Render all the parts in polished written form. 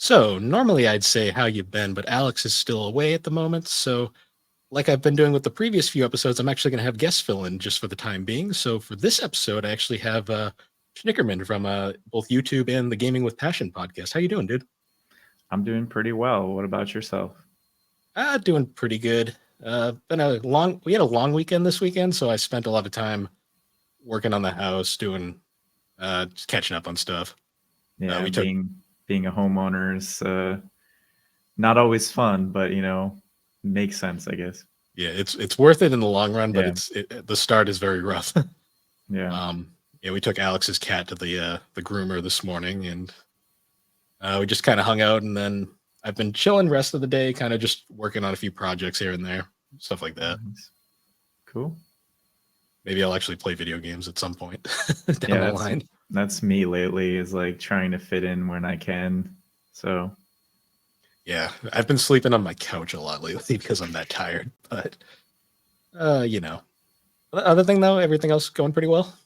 So normally I'd say how you been, but Alex is still away at the moment. So like I've been doing with the previous few episodes, I'm actually going to have guests fill in just for the time being. So for this episode, I actually have Schnickerman from both YouTube and the Gaming with Passion podcast. How you doing, dude? I'm doing pretty well. What about yourself? Doing pretty good. We had a long weekend this weekend, so I spent a lot of time working on the house, doing just catching up on stuff. Yeah, We took being a homeowner is not always fun, but makes sense, I guess. Yeah, it's worth it in the long run, but Yeah, the start is very rough. yeah, Yeah, we took Alex's cat to the groomer this morning, and we just kind of hung out. And then I've been chilling rest of the day, kind of just working on a few projects here and there, stuff like that. nice. Cool. Maybe I'll actually play video games at some point down Yeah, the that's line. that's me lately. Is like trying to fit in when I can. So Yeah, I've been sleeping on my couch a lot lately because I'm that tired. But you know, the other thing though, everything else going pretty well.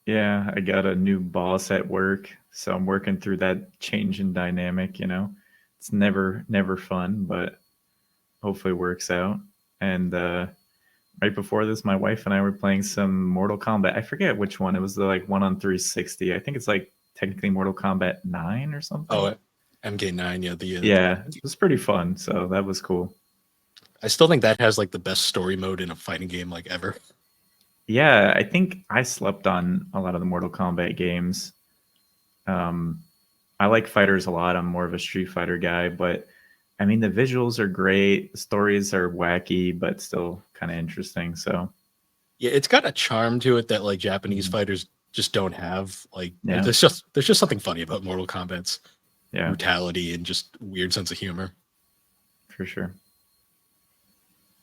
yeah, I got a new boss at work, so I'm working through that change in dynamic. It's never fun, but hopefully works out. And right before this, my wife and I were playing some Mortal Kombat. I forget which one. It was the like one on 360. I think it's like technically Mortal Kombat 9 or something. Oh, MK9, yeah, Yeah, it was pretty fun. So that was cool. I still think that has like the best story mode in a fighting game like ever. Yeah, I think I slept on a lot of the Mortal Kombat games. Um, I like fighters a lot. I'm more of a Street Fighter guy, but I mean the visuals are great. The stories are wacky, but still kind of interesting. So Yeah, it's got a charm to it that like Japanese mhm. fighters just don't have. Like Yeah, there's just something funny about Mortal Kombat's yeah, brutality and just weird sense of humor. for sure.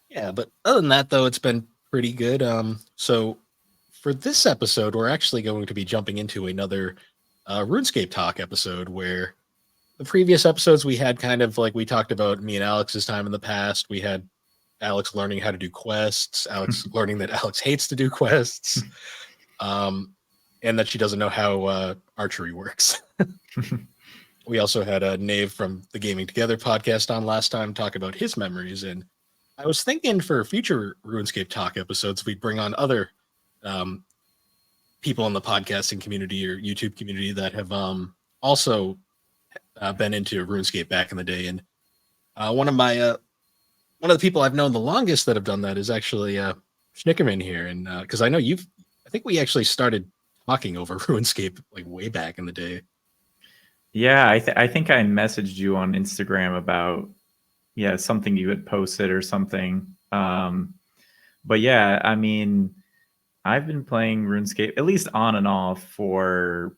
Yeah, but other than that though, it's been pretty good. So for this episode, we're actually going to be jumping into another RuneScape talk episode where the previous episodes we had kind of like we talked about me and Alex's time in the past. We had Alex learning how to do quests, Alex learning that Alex hates to do quests, um, and that she doesn't know how archery works. We also had a Nave from the Gaming Together podcast on last time talk about his memories. And I was thinking for future RuneScape talk episodes, we'd bring on other um, people in the podcasting community or YouTube community that have also been into RuneScape back in the day. And one of the people I've known the longest that have done that is actually Schnickerman here, and because I know I think we actually started talking over RuneScape like way back in the day. Yeah, I think I messaged you on Instagram about something you had posted or something. But yeah, I mean, I've been playing RuneScape at least on and off for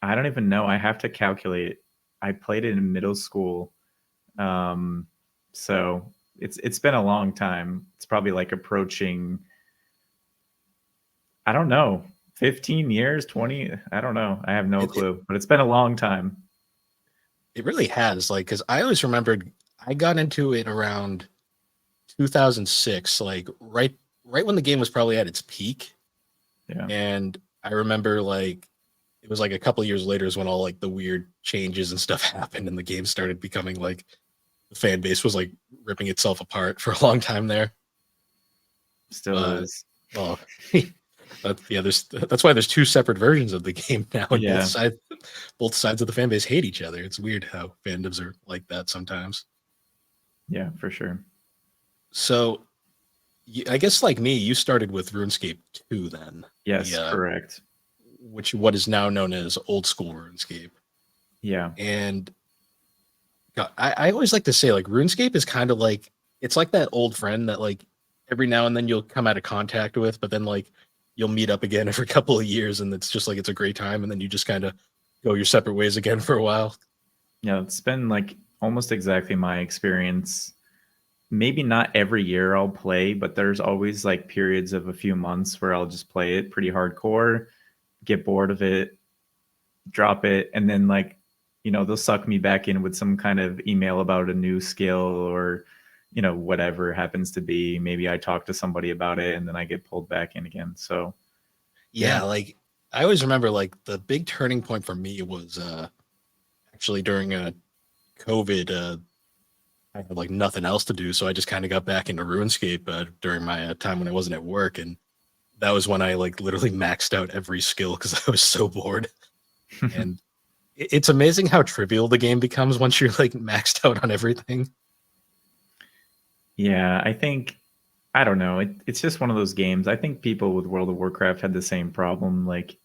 I don't even know. I have to calculate. I played it in middle school, um, so it's been a long time. It's probably like approaching I don't know 15 years, 20. I don't know. I have no It it, clue, but it's been a long time. it really has like because I always remembered I got into it around 2006, like right when the game was probably at its peak, Yeah. and I remember like it was like a couple of years later is when all like the weird changes and stuff happened and the game started becoming like the fan base was like ripping itself apart for a long time there. Still But is. well, that's why there's two separate versions of the game now, and Yeah. both sides of the fan base hate each other. It's weird how fandoms are like that sometimes. Yeah, for sure. So I guess like me, you started with RuneScape 2 then, the Yes, correct. which what is now known as old school RuneScape. Yeah. And God, I always like to say like RuneScape is kind of like it's like that old friend that like every now and then you'll come out of contact with, but then like you'll meet up again every couple of years, and it's just like it's a great time, and then you just kind of go your separate ways again for a while. Yeah, it's been like almost exactly my experience. Maybe not every year I'll play, but there's always like periods of a few months where I'll just play it pretty hardcore, get bored of it, drop it, and then like, they'll suck me back in with some kind of email about a new skill or, whatever it happens to be. Maybe I talk to somebody about it and then I get pulled back in again. So, yeah. Yeah, like I always remember like the big turning point for me was actually during COVID, I had like nothing else to do, so I just kind of got back into RuneScape during my time when I wasn't at work, and that was when I like literally maxed out every skill because I was so bored. And it's amazing how trivial the game becomes once you're like maxed out on everything. Yeah, I think I don't know. It's just one of those games. I think people with World of Warcraft had the same problem. Like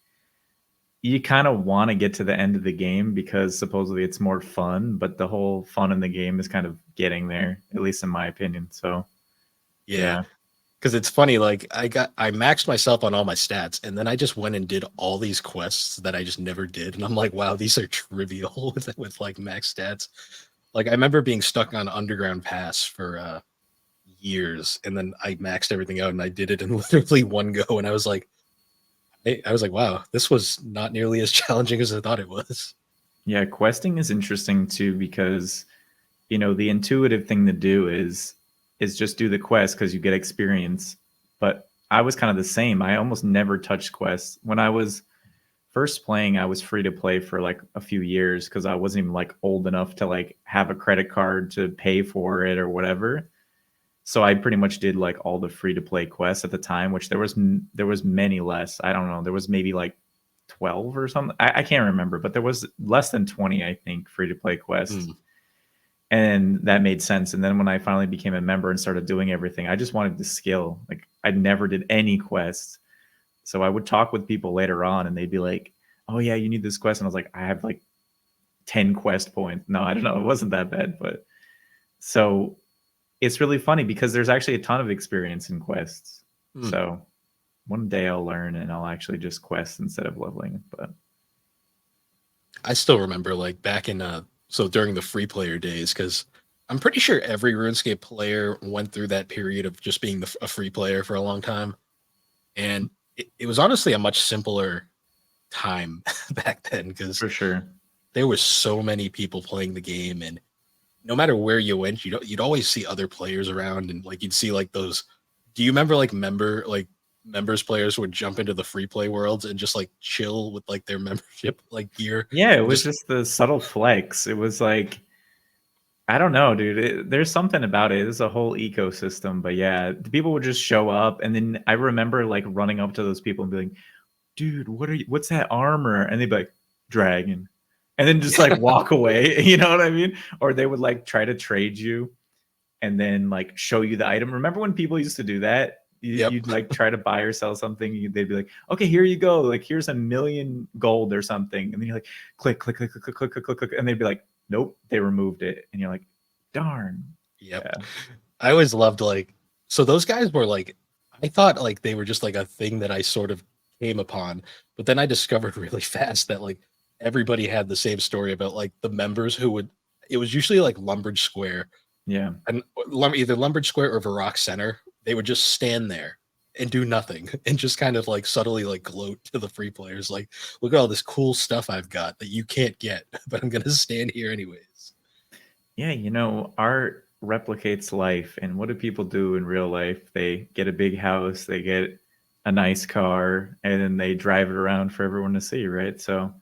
you kind of want to get to the end of the game because supposedly it's more fun, but the whole fun in the game is kind of getting there, at least in my opinion. So, Yeah, yeah. because it's funny. Like I maxed myself on all my stats, and then I just went and did all these quests that I just never did, and I'm like, wow, these are trivial with like max stats. Like I remember being stuck on Underground Pass for years, and then I maxed everything out, and I did it in literally one go, and I was like, wow, this was not nearly as challenging as I thought it was. Yeah, questing is interesting too because the intuitive thing to do is just do the quest because you get experience. But I was kind of the same. I almost never touched quests. When I was first playing, I was free to play for like a few years because I wasn't even like old enough to like have a credit card to pay for it or whatever. So I pretty much did like all the free to play quests at the time, which there was many less. I don't know. There was maybe like 12 or something. I can't remember, but there was less than 20, I think, free to play quests. Mm. And that made sense. And then when I finally became a member and started doing everything, I just wanted the skill. Like I never did any quests. So I would talk with people later on and they'd be like, "Oh yeah, you need this quest." And I was like, "I have like 10 quest points." No, I don't know. It wasn't that bad, but so it's really funny because there's actually a ton of experience in quests. Mm. So one day I'll learn and I'll actually just quest instead of leveling. But I still remember like back in so during the free player days, because I'm pretty sure every RuneScape player went through that period of just being a free player for a long time, and it was honestly a much simpler time back then because for sure. there was so many people playing the game, and no matter where you went, you'd always see other players around, and like you'd see like those. Do you remember like members players would jump into the free play worlds and just like chill with like their membership like gear Yeah, it and was just just the subtle flex. It was like I don't know, dude. There's something about it. It's a whole ecosystem. But yeah, the people would just show up, and then I remember like running up to those people and being, "Dude, what's that armor?" And they'd be like, "Dragon," and then just like walk away. You know what I mean? Or they would like try to trade you, and then like show you the item. Remember when people used to do that? yep. You'd like try to buy or sell something. They'd be like, "Okay, here you go. Like here's 1,000,000 gold or something," and then you're like, "Click, click, click, click, click, click, click, click," and they'd be like, "Nope, they removed it," and you're like, "Darn." Yep. Yeah. I always loved like so those guys were like I thought like they were just like a thing that I sort of came upon, but then I discovered really fast that like everybody had the same story about like the members who would it was usually like Lumbridge Square Yeah. and either Lumbridge Square or Varrock Center. They would just stand there and do nothing and just kind of like subtly like gloat to the free players like look at all this cool stuff I've got that you can't get, but I'm gonna stand here anyways. Yeah, art replicates life. And what do people do in real life? They get a big house, they get a nice car, and then they drive it around for everyone to see, right? So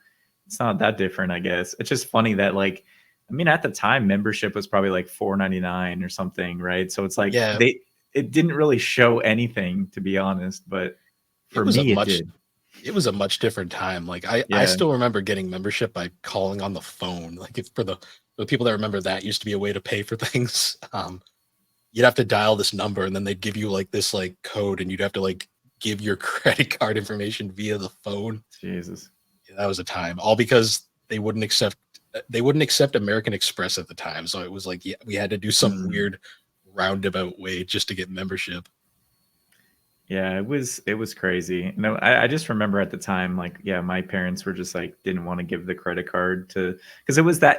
it's not that different, I guess. It's just funny that like I mean at the time membership was probably like $4.99 or something, right? So it's like Yeah, it didn't really show anything to be honest, but it for was a me it much did. it was a much different time. Like I Yeah. still remember getting membership by calling on the phone. Like if for the people that remember that used to be a way to pay for things. You'd have to dial this number and then they'd give you like this like code and you'd have to like give your credit card information via the phone. Jesus. Yeah, that was a time. All because they wouldn't accept American Express at the time. So it was like yeah, we had to do some Hmm. weird roundabout way just to get membership. Yeah, it was crazy. No, I just remember at the time, like, yeah, my parents were just like didn't want to give the credit card to because it was that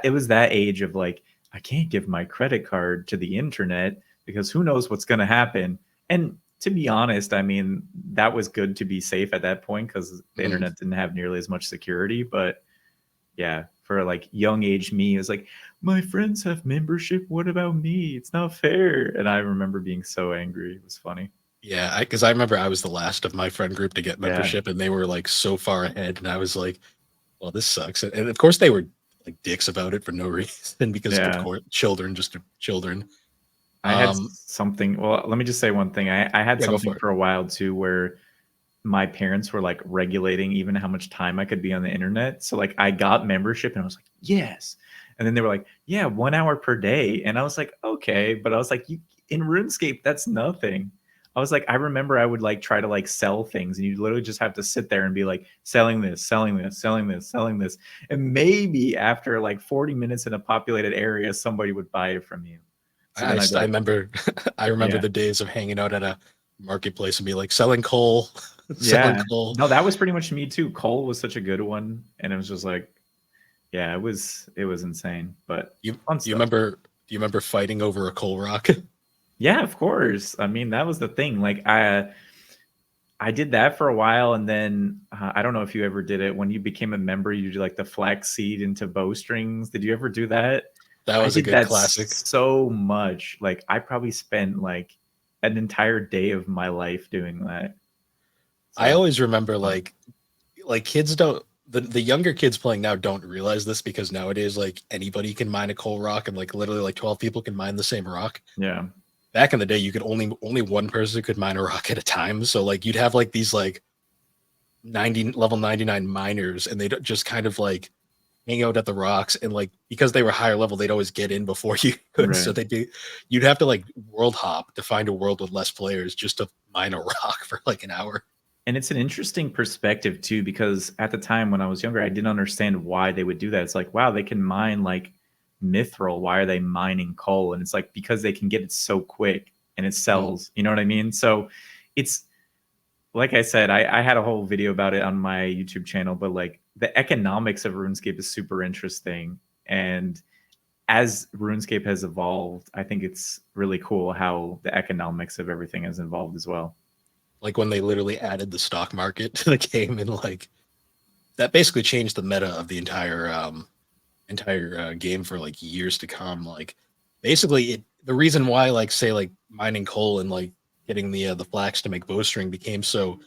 age of like, I can't give my credit card to the internet because who knows what's gonna happen. And to be honest, I mean, that was good to be safe at that point because the Mm. internet didn't have nearly as much security. But yeah, for like young age me, it was like, my friends have membership. What about me? It's not fair. And I remember being so angry. It was funny. Yeah, because I remember I was the last of my friend group to get Yeah. membership, and they were like so far ahead, and I was like, "Well, this sucks." And of course, they were. like dicks about it for no reason because of Yeah. course children, just children. I had Um, something. Well, let me just say one thing. I had yeah, go something for it. for a while too where my parents were like regulating even how much time I could be on the internet. So like I got membership and I was like, yes. And then they were like, yeah, 1 hour per day. And I was like, okay. But I was like, you in RuneScape, that's nothing. I was like, I remember I would like try to like sell things and you literally just have to sit there and be like selling this, selling this, selling this, selling this. And maybe after like 40 minutes in a populated area, somebody would buy it from you. So then I'd be I like, remember I remember yeah. the days of hanging out at a marketplace and be like selling coal, selling Yeah. coal. No, that was pretty much me too. Cole was such a good one. And it was just like, yeah, it was insane, but You fun you stuff. remember do you remember fighting over a coal rock? Yeah, of course. I mean, that was the thing. Like I did that for a while, and then I don't know if you ever did it when you became a member. You do like the flax seed into bowstrings. Did you ever do that? That I was a did good that classic. so much. Like I probably spent like an entire day of my life doing that. I So always remember fun. like kids don't the younger kids playing now don't realize this because nowadays like anybody can mine a coal rock and like literally like 12 people can mine the same rock. Yeah. Back in the day you could only one person could mine a rock at a time, so like you'd have like these like 90 level 99 miners and they'd just kind of like hang out at the rocks, and like because they were higher level they'd always get in before you could, so Right. they'd be you'd have to like world hop to find a world with less players just to mine a rock for like an hour. And it's an interesting perspective too, because at the time when I was younger, I didn't understand why they would do that. It's like, wow, they can mine like mithril. Why are they mining coal? And it's like because they can get it so quick and it Mhm. sells. You know what I mean? So it's like I said, I had a whole video about it on my YouTube channel, but like the economics of RuneScape is super interesting. And as RuneScape has evolved, I think it's really cool how the economics of everything has evolved as well. Like when they literally added the stock market to the game, and like that basically changed the meta of the entire game for like years to come. Like basically it the reason why like say like mining coal and like getting the flax to make bowstring became so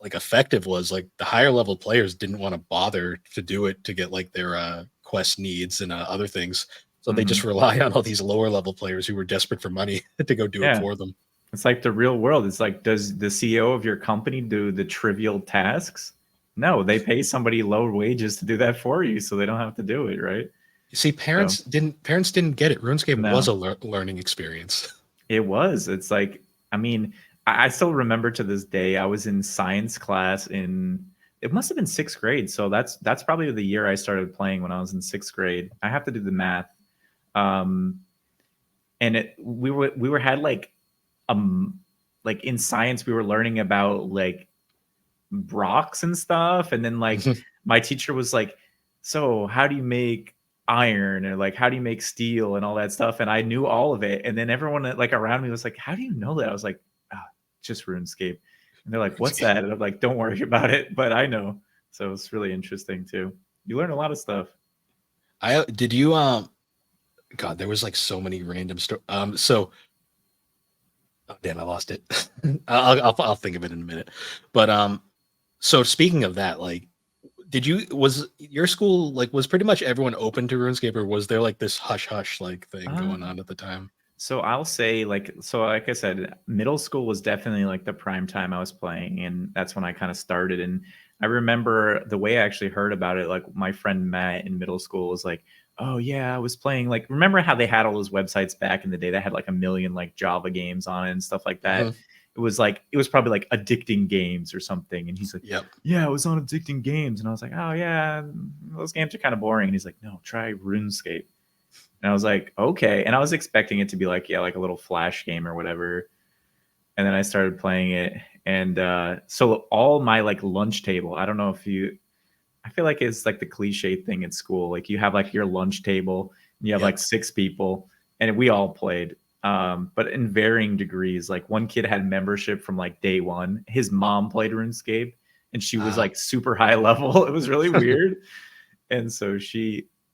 like effective was like the higher level players didn't want to bother to do it to get like their quest needs and other things, so they just Mhm. rely on all these lower level players who were desperate for money to go do it Yeah. for them. It's like the real world. It's like, does the CEO of your company do the trivial tasks? No, they pay somebody low wages to do that for you, so they don't have to do it, right? You see, So parents didn't get it. RuneScape was no, a learning experience. it was. It's like, I mean, I still remember to this day. I was in science class in it must have been sixth grade. So that's probably the year I started playing when I was in sixth grade. I have to do the math. Um, and we were had um like in science we were learning about like rocks and stuff, and then like my teacher was like, so how do you make iron, or like how do you make steel and all that stuff, and I knew all of it, and then everyone like around me was like, how do you know that? I was like, ah, just RuneScape. And they're like, what's RuneScape. that? And I'm like, don't worry about it, but I know. So it's really interesting too. You learn a lot of stuff. I did you God, there was like so many random stories. So oh, damn, I lost it. I'll think of it in a minute. But so speaking of that, like, did you was your school like was pretty much everyone open to RuneScape, or was there like this hush hush like thing going um on at the time? So I'll say like I said, middle school was definitely like the prime time I was playing, and that's when I kind of started. And I remember the way I actually heard about it, like my friend Matt in middle school was like, "Oh yeah, I was playing like remember how they had all those websites back in the day that had like a million like Java games on it and stuff like that." Mhm. It was probably like addicting games or something. And he's like, Yep. "Yeah, I was on addicting games." And I was like, "Oh yeah, those games are kind of boring." And he's like, "No, try RuneScape." And I was like, okay. And I was expecting it to be like, yeah, like a little flash game or whatever. And then I started playing it. And so all my like lunch table, I don't know if you, I feel like it's like the cliche thing at school. Like you have like your lunch table and you have like Yep. six people and we all played. But in varying degrees, like one kid had membership from like day one. His mom played RuneScape and she was Ah. like super high level. It was really weird. And so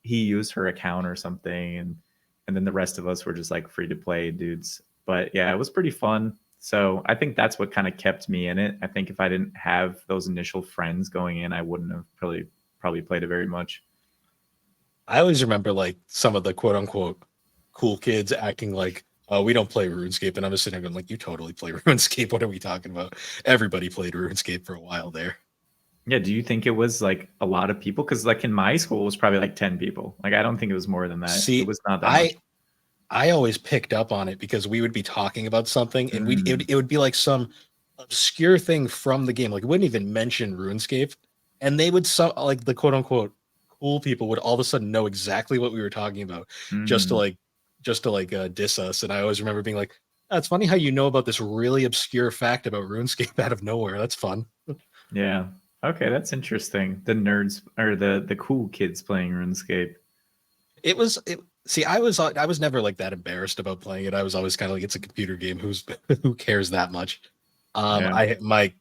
he used her account or something, and then the rest of us were just like free to play dudes. But yeah, it was pretty fun. So I think that's what kind of kept me in it. I think if I didn't have those initial friends going in, I wouldn't have probably played it very much. I always remember like some of the quote unquote cool kids acting like, "Oh, we don't play RuneScape," and I'm just sitting there going, like, "You totally play RuneScape. What are we talking about?" Everybody played RuneScape for a while there. Yeah, do you think it was like a lot of people? Because like in my school, it was probably like 10 people. Like I don't think it was more than that. It See, was not that much. I always picked up on it because we would be talking about something and Mm, it would be like some obscure thing from the game. Like it wouldn't even mention RuneScape. And they would like the quote unquote cool people would all of a sudden know exactly what we were talking about just to mm, like diss us. And I always remember being like, "Oh, it's funny how you know about this really obscure fact about RuneScape out of nowhere. That's fun." yeah. Okay, that's interesting. The nerds or the cool kids playing RuneScape. See, I was never like that embarrassed about playing it. I was always kind of like, it's a computer game. Who cares that much? Yeah. I my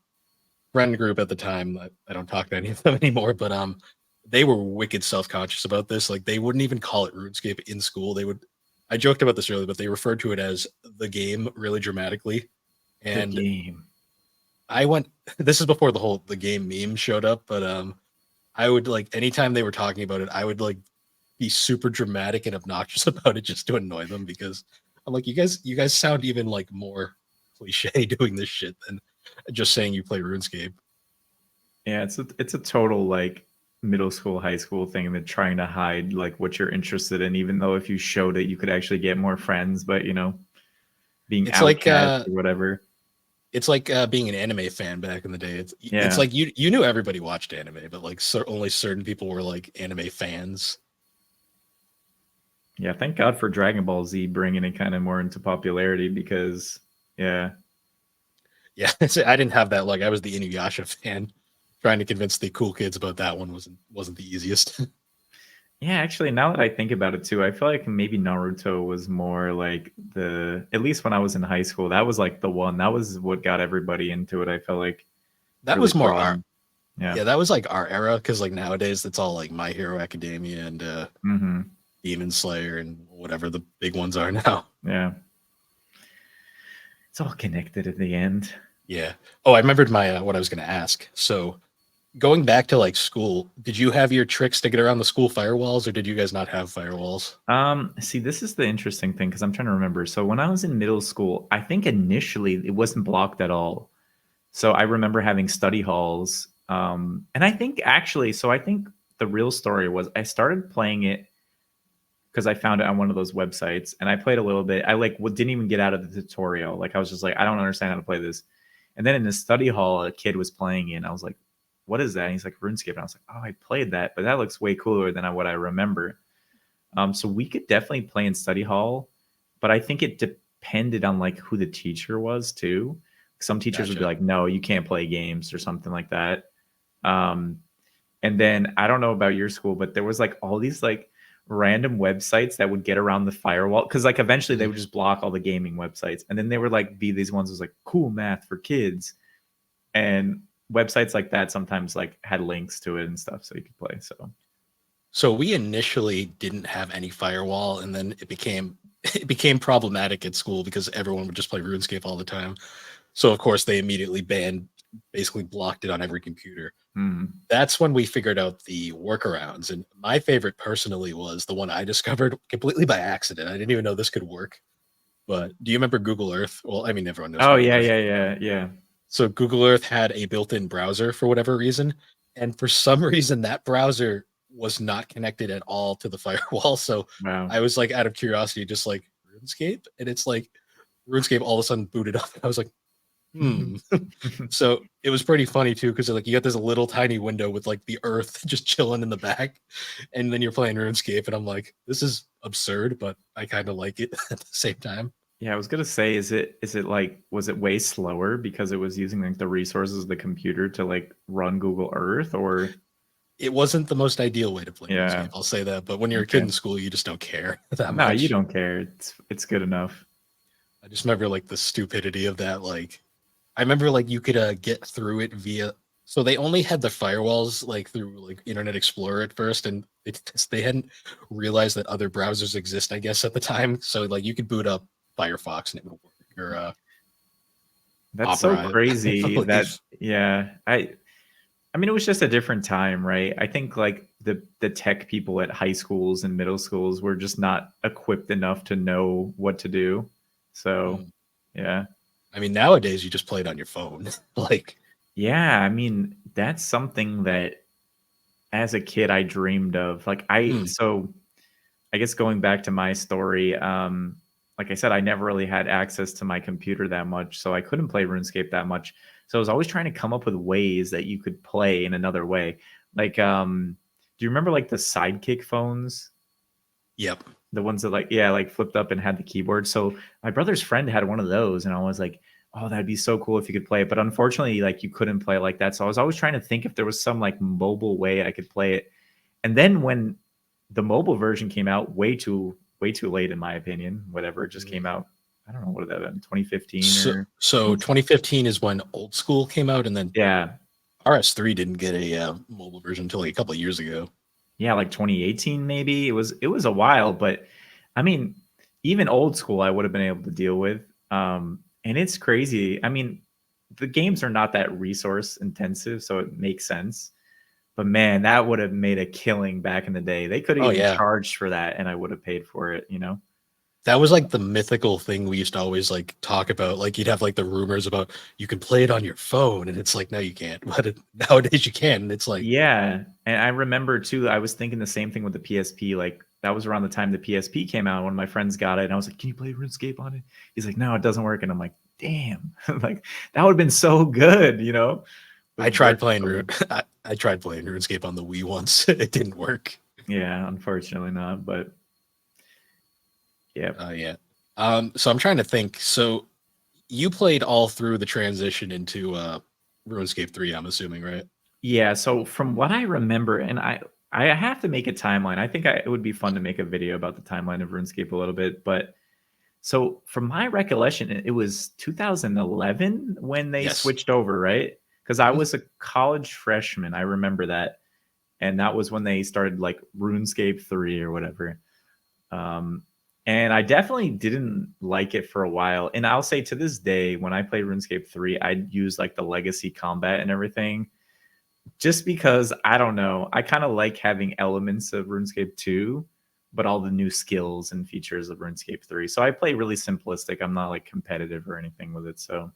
friend group at the time, I don't talk to any of them anymore, but they were wicked self-conscious about this. Like they wouldn't even call it RuneScape in school. They would I joked about this earlier, but they referred to it as the game really dramatically. The And game. I went this is before the game meme showed up, but I would like anytime they were talking about it, I would like be super dramatic and obnoxious about it just to annoy them because I'm like, you guys sound even like more cliche doing this shit than just saying you play RuneScape. Yeah, it's a total like middle school, high school thing that trying to hide like what you're interested in, even though if you showed it, you could actually get more friends, but being It's like outcast or whatever. being an anime fan back in the day. It's Yeah. like you knew everybody watched anime, but like only certain people were like anime fans. Yeah, thank God for Dragon Ball Z bringing it kind of more into popularity because yeah. Yeah, I didn't have that. Like I was the Inuyasha fan. Trying to convince the cool kids about that one wasn't the easiest. Yeah, actually, now that I think about it too, I feel like maybe Naruto was more like at least when I was in high school, that was like the one. That was what got everybody into it. I felt like That really was more our broad. Yeah. Yeah, that was like our era because like nowadays it's all like My Hero Academia and Hmm. Demon Slayer and whatever the big ones are now. Yeah. It's all connected at the end. Yeah. Oh, I remembered my what I was going to ask. So going back to like school, did you have your tricks to get around the school firewalls, or did you guys not have firewalls? See, this is the interesting thing because I'm trying to remember. So when I was in middle school, I think initially it wasn't blocked at all. So I remember having study halls. And I think actually, so I think the real story was I started playing it because I found it on one of those websites and I played a little bit. I like didn't even get out of the tutorial. Like I was just like, I don't understand how to play this. And then in the study hall, a kid was playing it and I was like, what is that? And he's like, RuneScape. And I was like, oh, I played that, but that looks way cooler than what I remember. So we could definitely play in study hall, but I think it depended on like who the teacher was too. Some teachers would be Gotcha. like, no, you can't play games or something like that. Um, and then I don't know about your school, but there was like all these like random websites that would get around the firewall because like eventually they Mhm. would just block all the gaming websites, and then they were like be these ones was like cool math for kids, and websites like that sometimes like had links to it and stuff so you could play. So So we initially didn't have any firewall, and then it became problematic at school because everyone would just play RuneScape all the time. So of course they immediately basically blocked it on every computer. That's when we figured out the workarounds. And my favorite personally was the one I discovered completely by accident. I didn't even know this could work. But do you remember Google Earth? Well, I mean, everyone knows oh Google yeah, Earth. yeah, yeah, yeah. So Google Earth had a built-in browser for whatever reason. And for some reason, that browser was not connected at all to the firewall. So Wow. I was like, out of curiosity, just like RuneScape. And it's like RuneScape all of a sudden booted up. And I was like, hmm. So it was pretty funny too, because like you got this little tiny window with like the earth just chilling in the back, and then you're playing RuneScape, and I'm like, this is absurd, but I kind of like it at the same time. Yeah, I was gonna say, is it like was it way slower because it was using like the resources of the computer to like run Google Earth or It wasn't the most ideal way to play yeah, RuneScape, I'll say that. But when you're a kid okay. in school, you just don't care that No, you much. don't care. It's good enough. I just remember like the stupidity of that. Like, I remember like you could get through it via. So they only had the firewalls like through like Internet Explorer at first, and they hadn't realized that other browsers exist, I guess, at the time. So like you could boot up Firefox and it would work, or That's so Opera, I crazy that believe. yeah, I mean, it was just a different time, right? I think like the tech people at high schools and middle schools were just not equipped enough to know what to do. So, Mm. yeah. I mean, nowadays you just play it on your phone. Like, Yeah, I mean, that's something that as a kid I dreamed of. mm, So I guess going back to my story, like I said, I never really had access to my computer that much, so I couldn't play RuneScape that much. So I was always trying to come up with ways that you could play in another way. Like, do you remember like the Sidekick phones? yep. The ones that like, yeah, like flipped up and had the keyboard. So my brother's friend had one of those, and I was like, oh, that'd be so cool if you could play it. But unfortunately, like you couldn't play it like that. So I was always trying to think if there was some like mobile way I could play it. And then when the mobile version came out, way too late in my opinion. Whatever, it just came Mm. out. I don't know what that been 2015 So, or so 2015 is when Old School came out, and then yeah, RS3 didn't get a mobile version until like a couple of years ago. yeah, like 2018 maybe. It was a while, but I mean, even old school I would have been able to deal with. And it's crazy. I mean, the games are not that resource intensive, so it makes sense. But man, that would have made a killing back in the day. They could have Oh even yeah, charged for that, and I would have paid for it. that was like the mythical thing we used to always like talk about. Like you'd have like the rumors about you can play it on your phone, and it's like no, you can't. But nowadays you can. And it's like Yeah, and I remember too. I was thinking the same thing with the PSP. Like that was around the time the PSP came out. One of my friends got it, and I was like, "Can you play RuneScape on it?" He's like, "No, it doesn't work." And I'm like, "Damn!" Like that would have been so good. I With tried playing virtual. I tried playing RuneScape on the Wii once. It didn't work. Yeah, unfortunately not. But yeah, Yeah. So I'm trying to think. So you played all through the transition into RuneScape 3, I'm assuming, right? yeah. So from what I remember, and I have to make a timeline. I think it would be fun to make a video about the timeline of RuneScape a little bit, but. So from my recollection, it was 2011 when they Yes. switched over, right? Because I Mhm. was a college freshman. I remember that. And that was when they started like RuneScape 3 or whatever. Um, and I definitely didn't like it for a while. And I'll say to this day, when I play RuneScape 3, I'd use like the legacy combat and everything just because I don't know. I kind of like having elements of RuneScape 2, but all the new skills and features of RuneScape 3. So I play really simplistic. I'm not like competitive or anything with it. So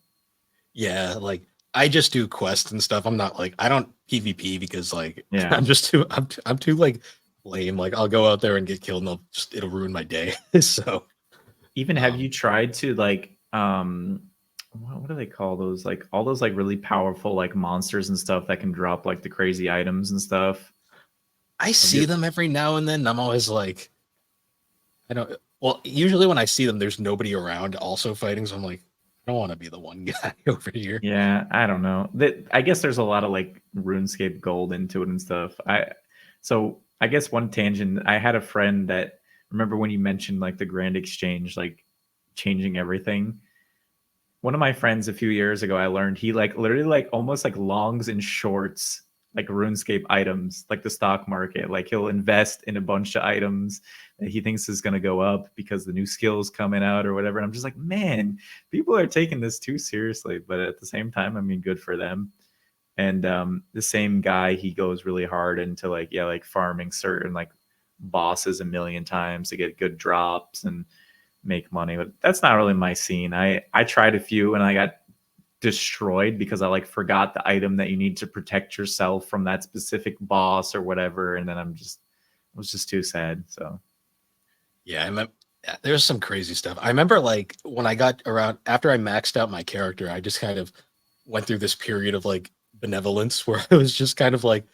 Yeah, like I just do quests and stuff. I'm not like I don't PvP because like yeah. I'm too like lame. Like I'll go out there and get killed and it'll ruin my day. So Even have um you tried to like what do they call those? Like all those like really powerful like monsters and stuff that can drop like the crazy items and stuff. I Have see you them every now and then. And I'm always like, I don't well, usually when I see them, there's nobody around also fighting. So I'm like, I don't want to be the one guy over here. Yeah, I don't know. That I guess there's a lot of like RuneScape gold into it and stuff. I guess one tangent. I had a friend that remember when you mentioned like the Grand Exchange, like changing everything. One of my friends a few years ago, I learned he like literally like almost like longs and shorts like RuneScape items, like the stock market. Like he'll invest in a bunch of items that he thinks is going to go up because the new skills coming out or whatever. And I'm just like, man, people are taking this too seriously. But at the same time, I mean, good for them. And the same guy, he goes really hard into like, yeah, like farming certain like bosses a million times to get good drops and make money. But that's not really my scene. I tried a few and I got destroyed because I like forgot the item that you need to protect yourself from that specific boss or whatever. And then I was just too sad. So Yeah, there's some crazy stuff. I remember like when I got around after I maxed out my character, I just kind of went through this period of like benevolence where I was just kind of like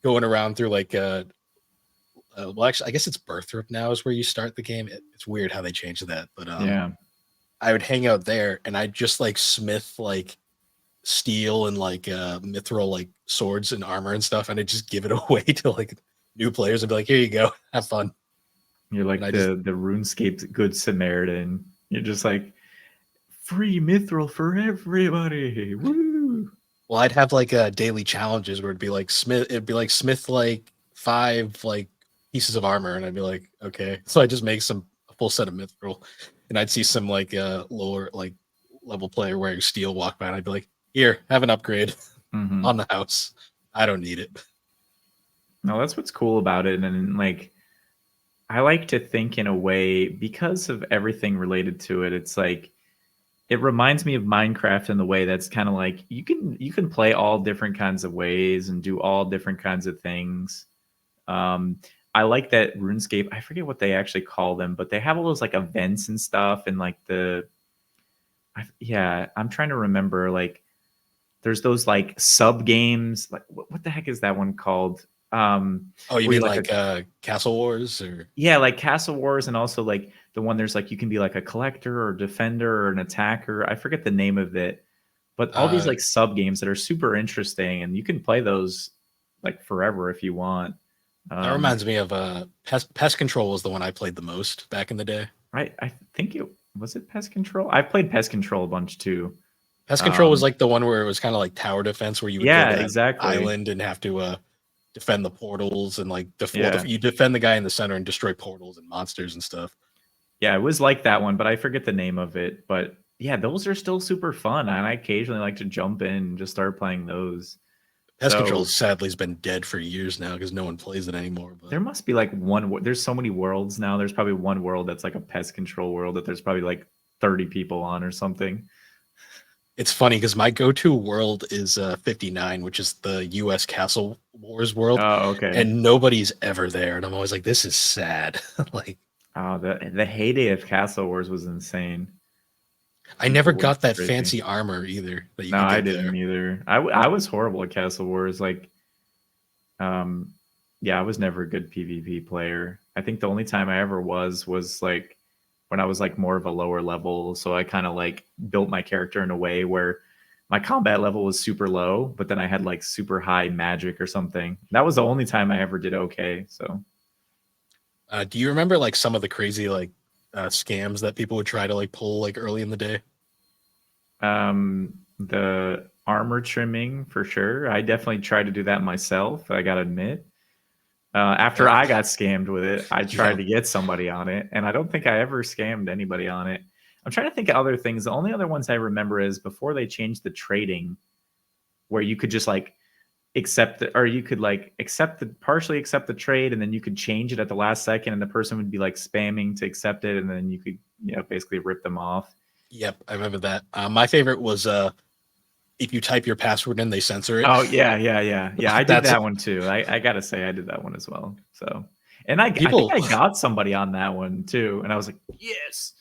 going around through like well actually I guess it's Birthright now is where you start the game. It's weird how they changed that, but yeah. I would hang out there and I'd just like smith like steel and like mithril like swords and armor and stuff, and I'd just give it away to like new players and be like, here you go, have fun. You're And like I just the RuneScape good Samaritan. You're just like free mithril for everybody. Woo! well, I'd have like daily challenges where it'd be like smith like 5 like pieces of armor, and I'd be like, okay. So I just make a full set of mithril, and I'd see some like lower like level player wearing steel walk by, and I'd be like, here, have an upgrade Mm-hmm. on the house. I don't need it. No, that's what's cool about it. And like, I like to think in a way because of everything related to it. It's like it reminds me of Minecraft in the way that's kind of like you can play all different kinds of ways and do all different kinds of things. Um, I like that RuneScape. I forget what they actually call them, but they have all those like events and stuff, and like yeah, I'm trying to remember. Like, there's those like sub games. Like, what the heck is that one called? Oh, you Where you mean like like Castle Wars or yeah, like Castle Wars, and also like the one there's like you can be like a collector or defender or an attacker. I forget the name of it, but all these uh like sub games that are super interesting, and you can play those like forever if you want. that Um, reminds me of Pest Control was the one I played the most back in the day. I think it was it Pest Control. I played Pest Control a bunch too. Pest Control was Um, like the one where it was kind of like tower defense, where you would go yeah, to that exactly. island and have to defend the portals and like Yeah, you defend the guy in the center and destroy portals and monsters and stuff. yeah, it was like that one, but I forget the name of it. But yeah, those are still super fun, and I occasionally like to jump in and just start playing those. Pest Control So sadly has been dead for years now because no one plays it anymore. But there must be like one. There's so many worlds now. There's probably one world that's like a pest control world that there's probably like 30 people on or something. it's funny because my go-to world is 59, which is the U.S. Castle Wars world, Oh, okay. and nobody's ever there. And I'm always like, this is sad. Like, Oh, the heyday of Castle Wars was insane. I never People went got that crazy. fancy armor either that you No, could I get didn't there. either. I was horrible at Castle Wars. Like, um, yeah, I was never a good PvP player. I think the only time I ever was like when I was like more of a lower level. So I kind of like built my character in a way where my combat level was super low, but then I had like super high magic or something. That was the only time I ever did okay. So Do you remember like some of the crazy like scams that people would try to like pull like early in the day? the armor trimming for sure. I definitely tried to do that myself. I gotta admit. After Uh, I got scammed with it, I tried yeah, to get somebody on it, and I don't think I ever scammed anybody on it. I'm trying to think of other things. The only other ones I remember is before they changed the trading, where you could just like accept the, or you could like partially accept the trade, and then you could change it at the last second, and the person would be like spamming to accept it, and then you could basically rip them off. yep, I remember that. My favorite was if you type your password in, they censor it. Oh yeah. I did That's that one too. I gotta say I did that one as well. So, and I think people. I got somebody on that one too, and I was like, yes.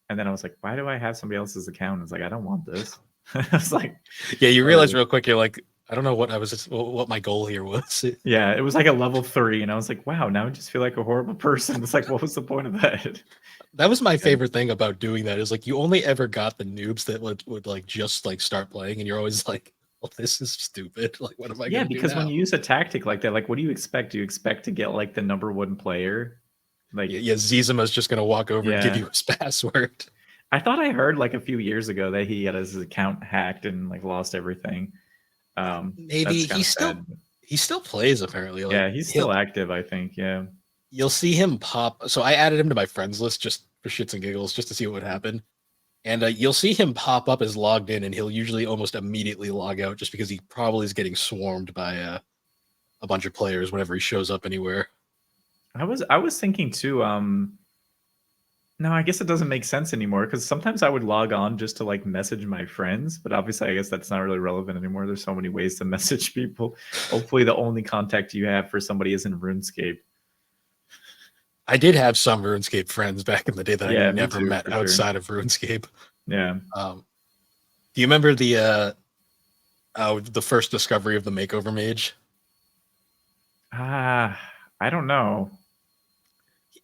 And then I was like, why do I have somebody else's account? It's like I don't want this. I was like, Yeah, you uh, realize real quick. You're like, I don't know what I was. What my goal here was. yeah, it was like a level 3, and I was like, wow, now I just feel like a horrible person. It's like, what was the point of that? That was my Yeah, favorite thing about doing that is like you only ever got the noobs that would like just like start playing, and you're always like, well, this is stupid. Like, what am I yeah, gonna do because when now? you use a tactic like that, like, what do you expect? Do you expect to get like the number 1 player? Yeah, Like, yeah, Zizama's just gonna walk over and give yeah. you his password. I thought I heard like a few years ago that he had his account hacked and like lost everything. Maybe That's kind of sad. he still plays apparently. Like Yeah, he's still active, I think. Yeah. you'll see him pop. So I added him to my friends list just for shits and giggles, just to see what would happen. And you'll see him pop up as logged in, and he'll usually almost immediately log out just because he probably is getting swarmed by a bunch of players whenever he shows up anywhere. I was thinking too, no, I guess it doesn't make sense anymore because sometimes I would log on just to like message my friends, but obviously I guess that's not really relevant anymore. There's so many ways to message people. Hopefully the only contact you have for somebody is in RuneScape. I did have some RuneScape friends back in the day that I Yeah, me never too, met for sure. outside of RuneScape. Yeah. Do you remember the first discovery of the makeover mage? I don't know.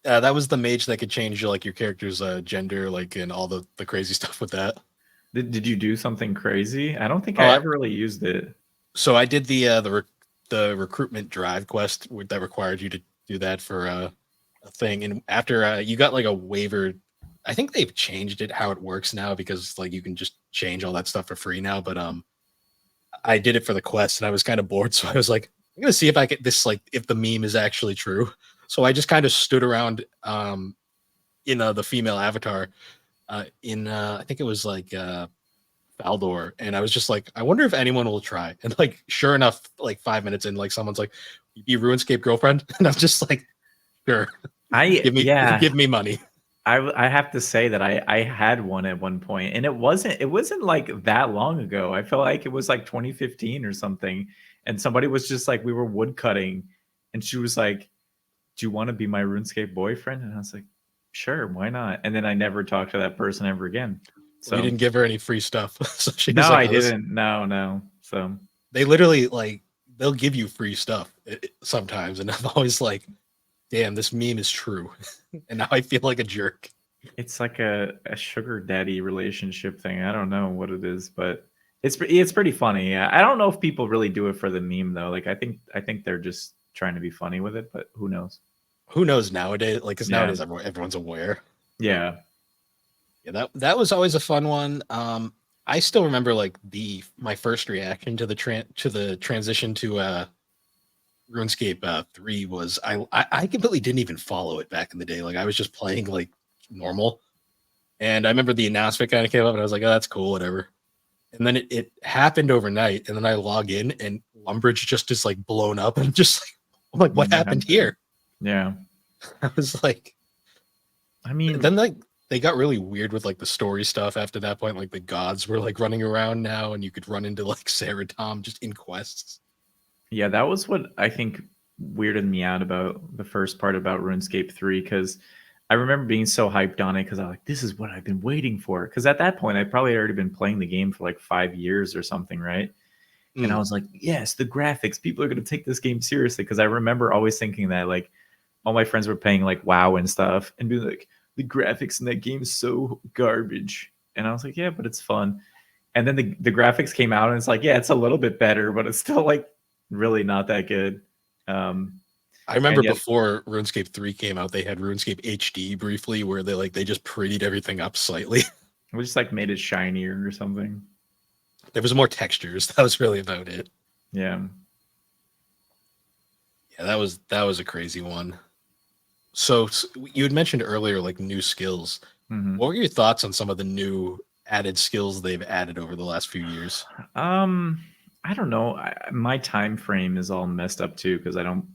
That was the mage that could change like your character's gender, like and all the crazy stuff with that. Did you do something crazy? I don't think I Uh, ever really used it. so I did the recruitment drive quest that required you to do that for a thing, and after you got like a waiver. I think they've changed it how it works now because like you can just change all that stuff for free now. But I did it for the quest and I was kind of bored, so I was like, I'm gonna see if I get this like if the meme is actually true. So I just kind of stood around in the female avatar in I think it was like Baldor, and I was just like, I wonder if anyone will try. And like, sure enough, like 5 minutes in, like someone's like, "You be RuneScape girlfriend," and I'm just like, "Sure, I yeah. give me money." I have to say that I had one at one point, and it wasn't like that long ago. I feel like it was like 2015 or something, and somebody was just like, we were wood cutting, and she was like, "Do you want to be my RuneScape boyfriend?" And I was like, "Sure, why not?" And then I never talked to that person ever again. Well, you So didn't give her any free stuff, so she was no, like, I "Oh, this." didn't. No, no. So They literally like they'll give you free stuff sometimes, and I'm always like, "Damn, this meme is true," and now I feel like a jerk. it's like a sugar daddy relationship thing. I don't know what it is, but it's pretty funny. Yeah. I don't know if people really do it for the meme though. Like I think they're just trying to be funny with it, but who knows? Who knows nowadays? Like, because Yeah. nowadays everyone's aware. Yeah. Yeah, that was always a fun one. I still remember like the my first reaction to the transition to RuneScape 3 was I completely didn't even follow it back in the day. Like I was just playing like normal, and I remember the announcement kind of came up, and I was like, "Oh, that's cool, whatever." And then it happened overnight, and then I log in, and Lumbridge just is like blown up, and just like, I'm like, "What What happened happened? here?" Yeah. I was like, I mean, then like they got really weird with like the story stuff after that point. Like the gods were like running around now, and you could run into like Seratom just in quests. yeah, that was what I think weirded me out about the first part about RuneScape 3 because I remember being so hyped on it because I was like, this is what I've been waiting for. Because at that point, I probably already been playing the game for like 5 years or something, right? And I Mm. was like, yes, the graphics. People are going to take this game seriously. Because I remember always thinking that like all my friends were playing like WoW and stuff and being like, the graphics in that game is so garbage. And I was like, yeah, but it's fun. And then the graphics came out and it's like, yeah, it's a little bit better, but it's still like really not that good. Um, I remember and yet, before RuneScape 3 came out, they had RuneScape HD briefly, where they just prettied everything up slightly. we just like made it shinier or something. There was more textures. That was really about it. Yeah. Yeah, that was a crazy one. So you had mentioned earlier like new skills. Hmm. What were your thoughts on some of the new added skills they've added over the last few years? Um, I don't know. My time frame is all messed up too because I don't,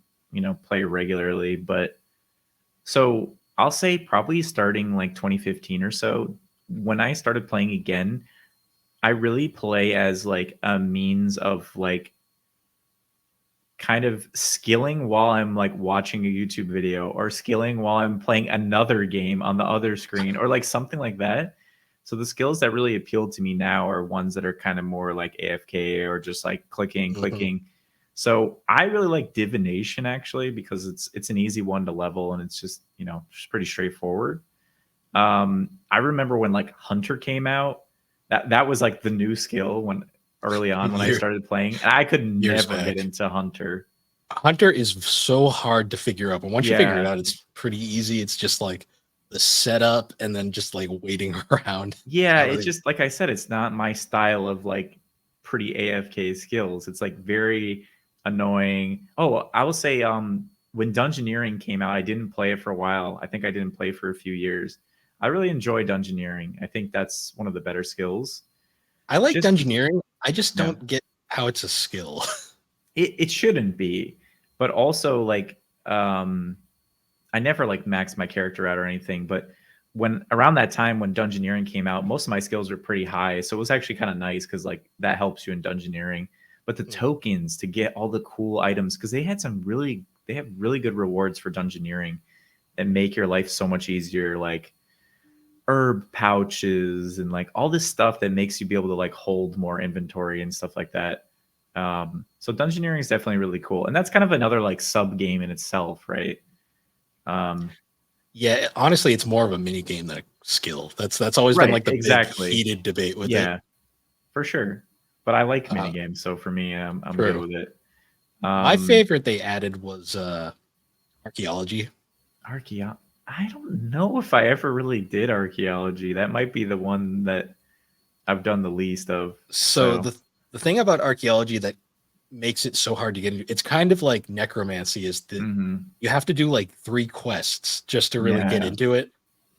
play regularly. But so I'll say probably starting like 2015 or so, when I started playing again, I really play as like a means of like kind of skilling while I'm like watching a YouTube video or skilling while I'm playing another game on the other screen or like something like that. So the skills that really appeal to me now are ones that are kind of more like AFK or just like clicking, Hmm. clicking. So I really like divination actually because it's an easy one to level and it's just, just pretty straightforward. I remember when like Hunter came out, that was like the new skill when early on when I Year, started playing, and I could years never get back. into Hunter. Hunter is so hard to figure out, but once you figure it Yeah, out, it's pretty easy. It's just like the setup and then just like waiting around. It's yeah, not it's really. just like I said, it's not my style of like pretty AFK skills. It's like very annoying. Oh, I will say, when Dungeoneering came out, I didn't play it for a while. I think I didn't play for a few years. I really enjoy Dungeoneering. I think that's one of the better skills. I like Just dungeoneering. I just yeah. don't get how it's a skill. It shouldn't be, but also like I never like maxed my character out or anything, but when around that time when Dungeoneering came out, most of my skills were pretty high, so it was actually kind of nice because like that helps you in Dungeoneering. But the Mm. tokens to get all the cool items because they have really good rewards for Dungeoneering that make your life so much easier, like herb pouches and like all this stuff that makes you be able to like hold more inventory and stuff like that. So Dungeoneering is definitely really cool, and that's kind of another like sub game in itself, right? Um, Yeah, honestly, it's more of a mini game than a skill. That's always been right, like the big exactly. heated debate with it. Yeah, for sure. But I like Uh, minigames, so for me, I'm good True. with it. My Um, favorite they added was archaeology. archaeo. I don't know if I ever really did archaeology. That might be the one that I've done the least of. So So, the thing about archaeology that makes it so hard to get into, it's kind of like necromancy, is that mhm. you have to do like 3 quests just to really get Yeah, into it.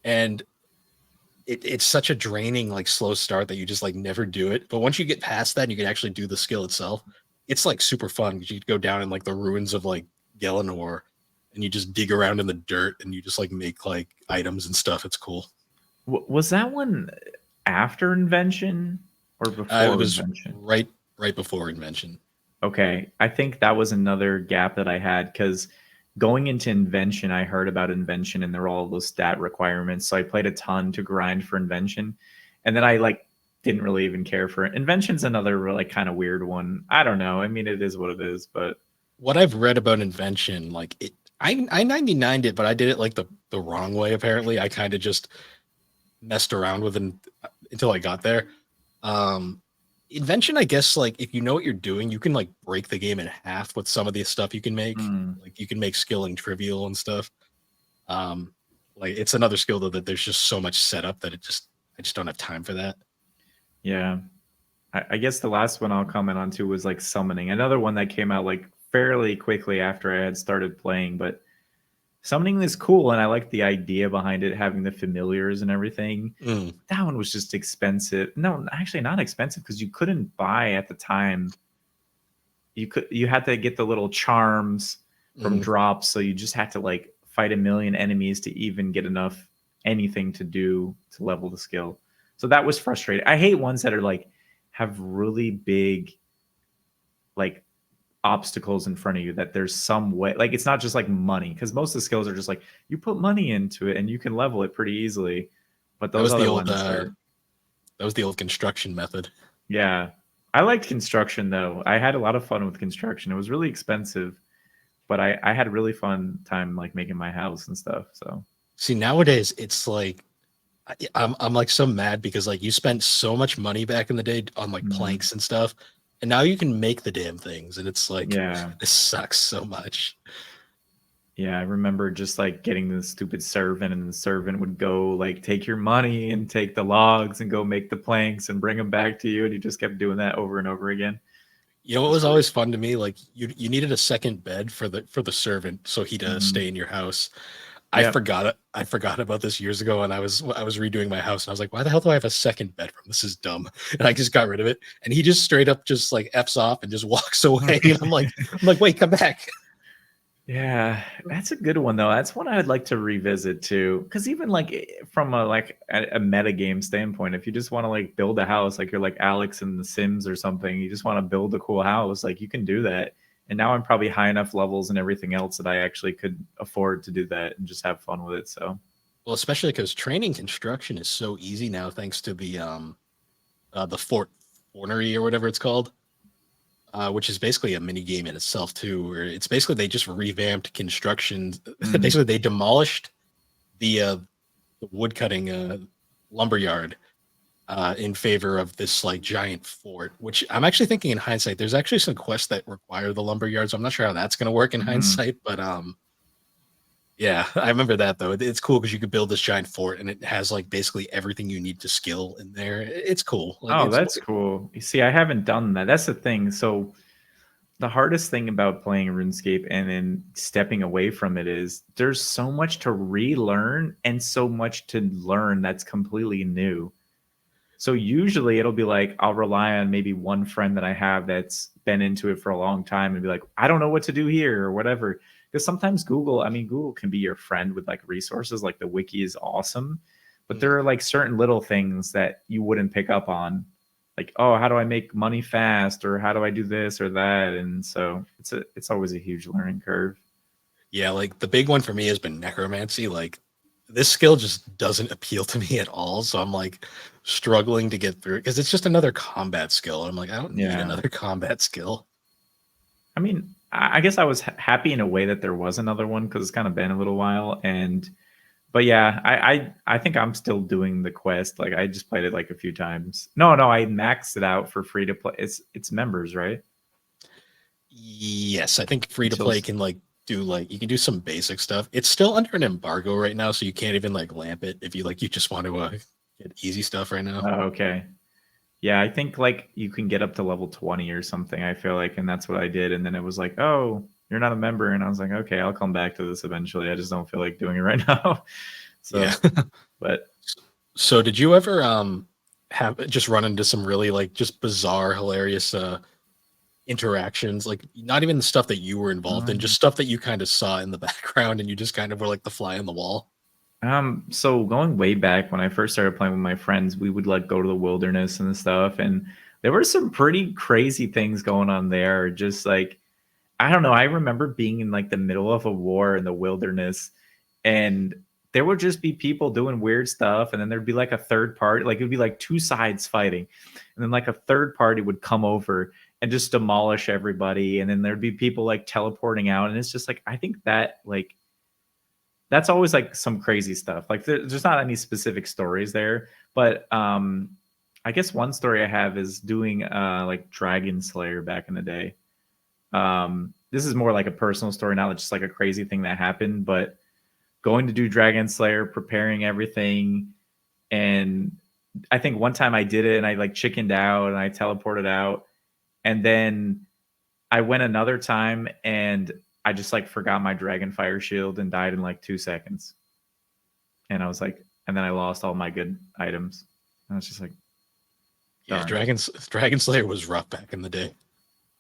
And it's such a draining, like slow start that you just like never do it. But once you get past that and you can actually do the skill itself, it's like super fun because you go down in like the ruins of like Gelinor and you just dig around in the dirt and you just like make like items and stuff. It's cool. Was that one after Invention or It before was Invention? right before Invention. Okay, I think that was another gap that I had because going into Invention, I heard about Invention and there were all those stat requirements. So I played a ton to grind for Invention, and then I like didn't really even care for it. Invention's another like kind of weird one. I don't know. I mean, it is what it is, but What I've read about Invention, like I 99'd it, but I did it like the wrong way. Apparently, I kind of just messed around with it until I got there. Um, Invention, I guess, like if you know what you're doing, you can like break the game in half with some of the stuff you can make. mm, Like you can make skilling trivial and stuff. Um, like it's another skill though that there's just so much setup that I just don't have time for that. yeah. I guess the last one I'll comment on too was like summoning. Another one that came out like fairly quickly after I had started playing, but summoning is cool and I like the idea behind it, having the familiars and everything. Mm, That one was just expensive. No, actually not expensive because you couldn't buy at the time. You had to get the little charms from mm. drops, so you just had to like fight a million enemies to even get enough anything to do to level the skill. So that was frustrating. I hate ones that are like have really big like obstacles in front of you that there's some way like it's not just like money because most of the skills are just like you put money into it and you can level it pretty easily, but That those was the other old ones are construction method. yeah. I liked construction though. I had a lot of fun with construction. It was really expensive, but I had a really fun time like making my house and stuff. So See, nowadays it's like I'm like so mad because like you spent so much money back in the day on like mhm. planks and stuff, and now you can make the damn things, and it's like Yeah. this sucks so much. Yeah, I remember just like getting the stupid servant, and the servant would go like take your money and take the logs and go make the planks and bring them back to you, and you just kept doing that over and over again. You know what Just was for always fun to me? Like you needed a second bed for the servant so he'd stay mhm. in your house. Yep. I forgot about this years ago, and I was redoing my house, and I was like, why the hell do I have a second bedroom? This is dumb. And I just got rid of it, and he just straight up just like f's off and just walks away, and I'm like, wait, come back. Yeah, that's a good one though. That's one I'd like to revisit too. Because even like from a like a meta game standpoint, if you just want to like build a house, like you're like Alex in The Sims or something, you just want to build a cool house, like you can do that. And now I'm probably high enough levels and everything else that I actually could afford to do that and just have fun with it. So Well, especially because training construction is so easy now, thanks to the Fort Ornery or whatever it's called, which is basically a mini game in itself too. Where it's basically they just revamped construction. mm, Basically, they demolished the wood cutting lumberyard in favor of this like giant fort. Which I'm actually thinking in hindsight, there's actually some quests that require the lumberyard, so I'm not sure how that's going to work in mhm. hindsight, but yeah, I remember that though. It's cool because you could build this giant fort and it has like basically everything you need to skill in there. It's cool. Like Oh, that's cool. You see, I haven't done that. That's the thing. So the hardest thing about playing RuneScape and then stepping away from it is there's so much to relearn and so much to learn that's completely new. So usually it'll be like I'll rely on maybe one friend that I have that's been into it for a long time and be like, I don't know what to do here or whatever. Because sometimes Google, I mean, Google can be your friend with like resources, like the wiki is awesome, but there mm, are like certain little things that you wouldn't pick up on, like, oh, how do I make money fast, or how do I do this or that? And so it's always a huge learning curve. yeah, like the big one for me has been necromancy. Like this skill just doesn't appeal to me at all. So I'm like struggling to get through it because it's just another combat skill. I'm like, I don't need Yeah. another combat skill. I mean, I guess I was happy in a way that there was another one because it's kind of been a little while. And but yeah, I think I'm still doing the quest. Like I just played it like a few times. No, I maxed it out for free to play. It's members, right? Yes, I think free to Until play can like do like you can do some basic stuff. It's still under an embargo right now, so you can't even like lamp it if you like you just want to get easy stuff right now. oh, okay. Yeah, I think like you can get up to level 20 or something, I feel like, and that's what I did. And then it was like, oh, you're not a member. And I was like, okay, I'll come back to this eventually. I just don't feel like doing it right now. Yeah. So, but So did you ever have just run into some really like just bizarre, hilarious interactions? Like not even the stuff that you were involved in, just Um, stuff that you kind of saw in the background and you just kind of were like the fly on the wall. so going way back when I first started playing with my friends, we would like go to the wilderness and stuff, and there were some pretty crazy things going on there. Just like I don't know, I remember being in like the middle of a war in the wilderness, and there would just be people doing weird stuff, and then there'd be like a third party, like it would be like two sides fighting, and then like a third party would come over and just demolish everybody, and then there'd be people like teleporting out, and it's just like I think that like that's always like some crazy stuff. Like there's not any specific stories there, but I guess one story I have is doing like Dragon Slayer back in the day. This is more like a personal story, not just like a crazy thing that happened, but going to do Dragon Slayer, preparing everything, and I think one time I did it and I like chickened out and I teleported out, and then I went another time and I just like forgot my Dragonfire shield and died in like 2 seconds. And I was like, and then I lost all my good items. And I was just like, Yeah, darn. Dragon Slayer was rough back in the day.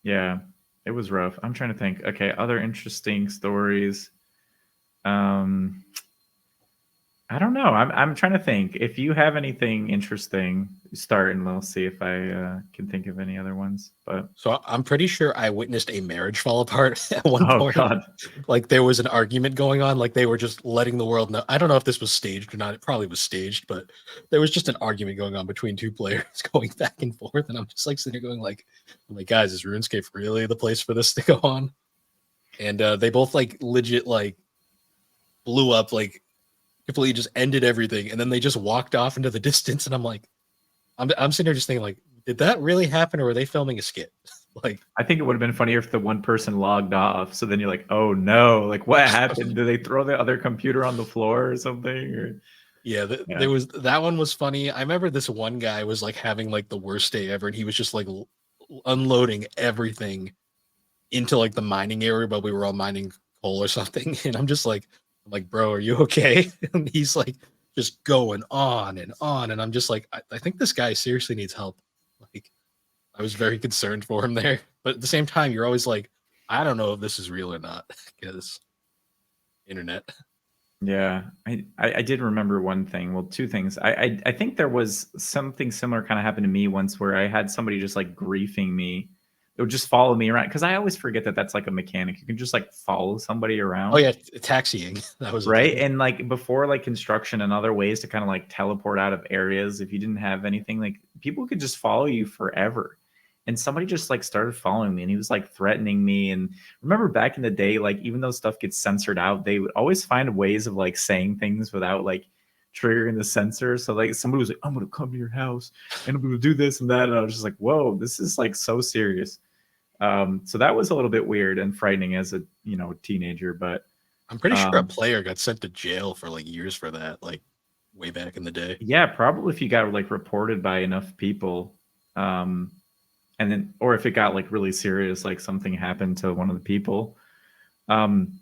Yeah, it was rough. I'm trying to think. Okay, other interesting stories. Um, I don't know. I'm trying to think. If you have anything interesting, start and we'll see if I can think of any other ones. But So I'm pretty sure I witnessed a marriage fall apart at one oh point. god, Like there was an argument going on, like they were just letting the world know. I don't know if this was staged or not. It probably was staged, but there was just an argument going on between two players going back and forth. And I'm just like sitting there going like, I'm like, guys, is RuneScape really the place for this to go on? And they both like legit like blew up, like completely just ended everything. And then they just walked off into the distance. And I'm like, I'm sitting there just thinking like, did that really happen or were they filming a skit? Like, I think it would have been funnier if the one person logged off. So then you're like, oh no, like what happened? Did they throw the other computer on the floor or something? Or yeah, yeah, there was that one was funny. I remember this one guy was like having like the worst day ever, and he was just like unloading everything into like the mining area, but we were all mining coal or something. And I'm like, bro, are you okay? And he's like, just going on and on, and I'm just like, I think this guy seriously needs help. Like, I was very concerned for him there, but at the same time, you're always like, I don't know if this is real or not because internet. yeah. I did remember one thing. Well, two things. I think there was something similar kind of happened to me once where I had somebody just like griefing me. It would just follow me around because I always forget that that's like a mechanic. You can just like follow somebody Oh around. yeah, taxiing, that was a Right. thing. And like before, like construction and other ways to kind of like teleport out of areas, if you didn't have anything, like people could just follow you forever. And somebody just like started following me and he was like threatening me. And remember back in the day, like even though stuff gets censored out, they would always find ways of like saying things without like triggering the censor. So like somebody was like, I'm gonna come to your house and I'm gonna do this and that. And I was just like, whoa, this is like so serious. So that was a little bit weird and frightening as a teenager, but I'm pretty sure a um player got sent to jail for like years for that, like way back in the day. yeah, probably if you got like reported by enough people, um, and then or if it got like really serious, like something happened to one of the people. Um,